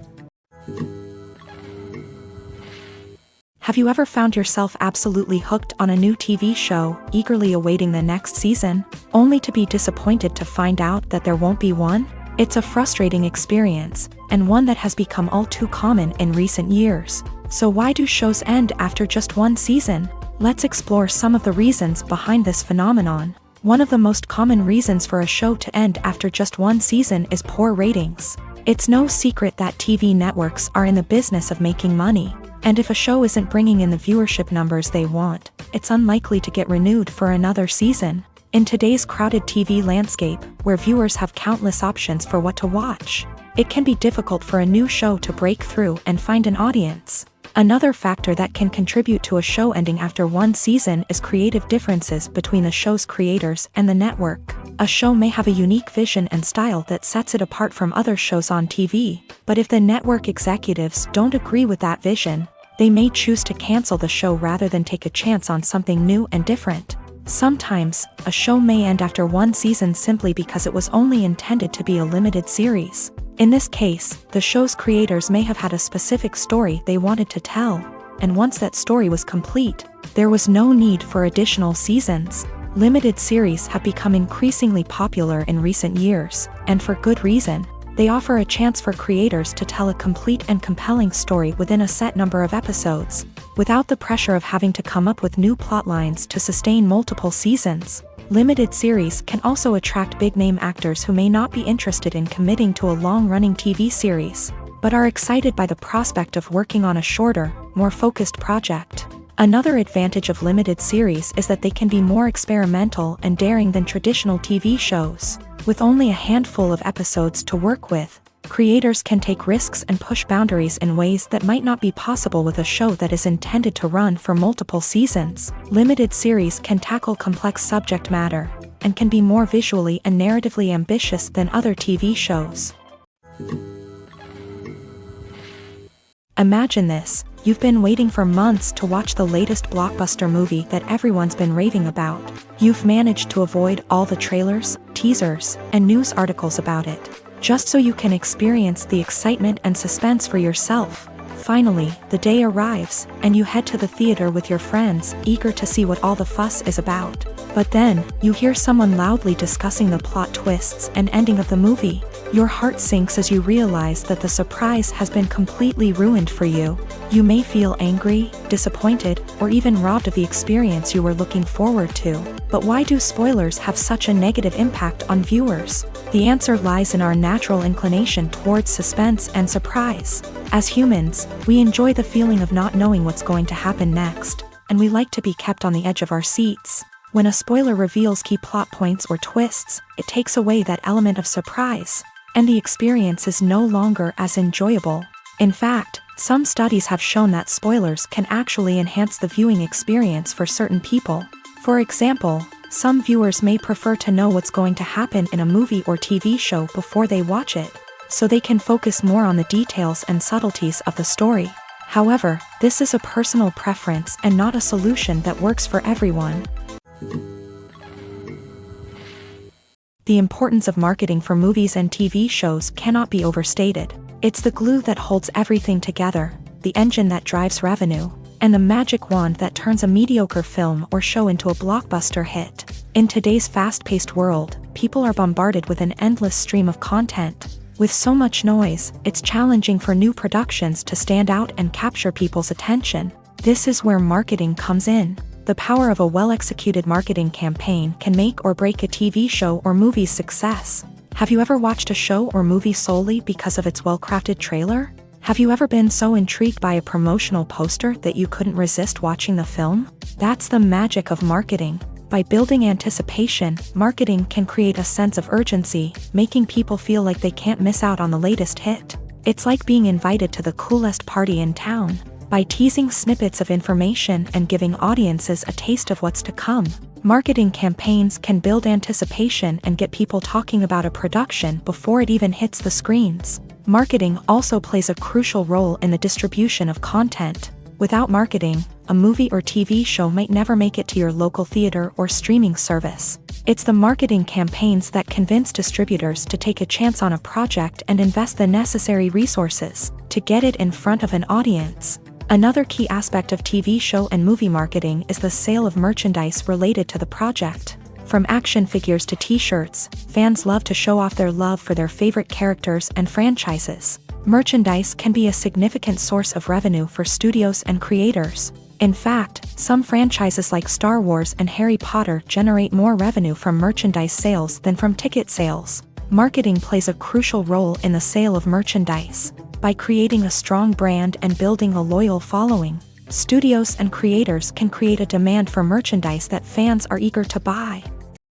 Have you ever found yourself absolutely hooked on a new TV show, eagerly awaiting the next season, only to be disappointed to find out that there won't be one? It's a frustrating experience, and one that has become all too common in recent years. So why do shows end after just one season? Let's explore some of the reasons behind this phenomenon. One of the most common reasons for a show to end after just one season is poor ratings. It's no secret that TV networks are in the business of making money. And if a show isn't bringing in the viewership numbers they want, it's unlikely to get renewed for another season. In today's crowded TV landscape, where viewers have countless options for what to watch, it can be difficult for a new show to break through and find an audience. Another factor that can contribute to a show ending after one season is creative differences between the show's creators and the network. A show may have a unique vision and style that sets it apart from other shows on TV, but if the network executives don't agree with that vision, they may choose to cancel the show rather than take a chance on something new and different. Sometimes, a show may end after one season simply because it was only intended to be a limited series. In this case, the show's creators may have had a specific story they wanted to tell, and once that story was complete, there was no need for additional seasons. Limited series have become increasingly popular in recent years, and for good reason. They offer a chance for creators to tell a complete and compelling story within a set number of episodes, without the pressure of having to come up with new plotlines to sustain multiple seasons. Limited series can also attract big-name actors who may not be interested in committing to a long-running TV series, but are excited by the prospect of working on a shorter, more focused project. Another advantage of limited series is that they can be more experimental and daring than traditional TV shows. With only a handful of episodes to work with, creators can take risks and push boundaries in ways that might not be possible with a show that is intended to run for multiple seasons. Limited series can tackle complex subject matter, and can be more visually and narratively ambitious than other TV shows. Imagine this: you've been waiting for months to watch the latest blockbuster movie that everyone's been raving about. You've managed to avoid all the trailers, teasers, and news articles about it, just so you can experience the excitement and suspense for yourself. Finally, the day arrives, and you head to the theater with your friends, eager to see what all the fuss is about. But then, you hear someone loudly discussing the plot twists and ending of the movie. Your heart sinks as you realize that the surprise has been completely ruined for you. You may feel angry, disappointed, or even robbed of the experience you were looking forward to. But why do spoilers have such a negative impact on viewers? The answer lies in our natural inclination towards suspense and surprise. As humans, we enjoy the feeling of not knowing what's going to happen next, and we like to be kept on the edge of our seats. When a spoiler reveals key plot points or twists, it takes away that element of surprise, and the experience is no longer as enjoyable. In fact, some studies have shown that spoilers can actually enhance the viewing experience for certain people. For example, some viewers may prefer to know what's going to happen in a movie or TV show before they watch it, so they can focus more on the details and subtleties of the story. However, this is a personal preference and not a solution that works for everyone. The importance of marketing for movies and TV shows cannot be overstated. It's the glue that holds everything together, the engine that drives revenue, and the magic wand that turns a mediocre film or show into a blockbuster hit. In today's fast-paced world, people are bombarded with an endless stream of content. With so much noise, it's challenging for new productions to stand out and capture people's attention. This is where marketing comes in. The power of a well-executed marketing campaign can make or break a TV show or movie's success. Have you ever watched a show or movie solely because of its well-crafted trailer? Have you ever been so intrigued by a promotional poster that you couldn't resist watching the film? That's the magic of marketing. By building anticipation, marketing can create a sense of urgency, making people feel like they can't miss out on the latest hit. It's like being invited to the coolest party in town. By teasing snippets of information and giving audiences a taste of what's to come, marketing campaigns can build anticipation and get people talking about a production before it even hits the screens. Marketing also plays a crucial role in the distribution of content. Without marketing, a movie or TV show might never make it to your local theater or streaming service. It's the marketing campaigns that convince distributors to take a chance on a project and invest the necessary resources to get it in front of an audience. Another key aspect of TV show and movie marketing is the sale of merchandise related to the project. From action figures to t-shirts, fans love to show off their love for their favorite characters and franchises. Merchandise can be a significant source of revenue for studios and creators. In fact, some franchises like Star Wars and Harry Potter generate more revenue from merchandise sales than from ticket sales. Marketing plays a crucial role in the sale of merchandise. By creating a strong brand and building a loyal following, studios and creators can create a demand for merchandise that fans are eager to buy.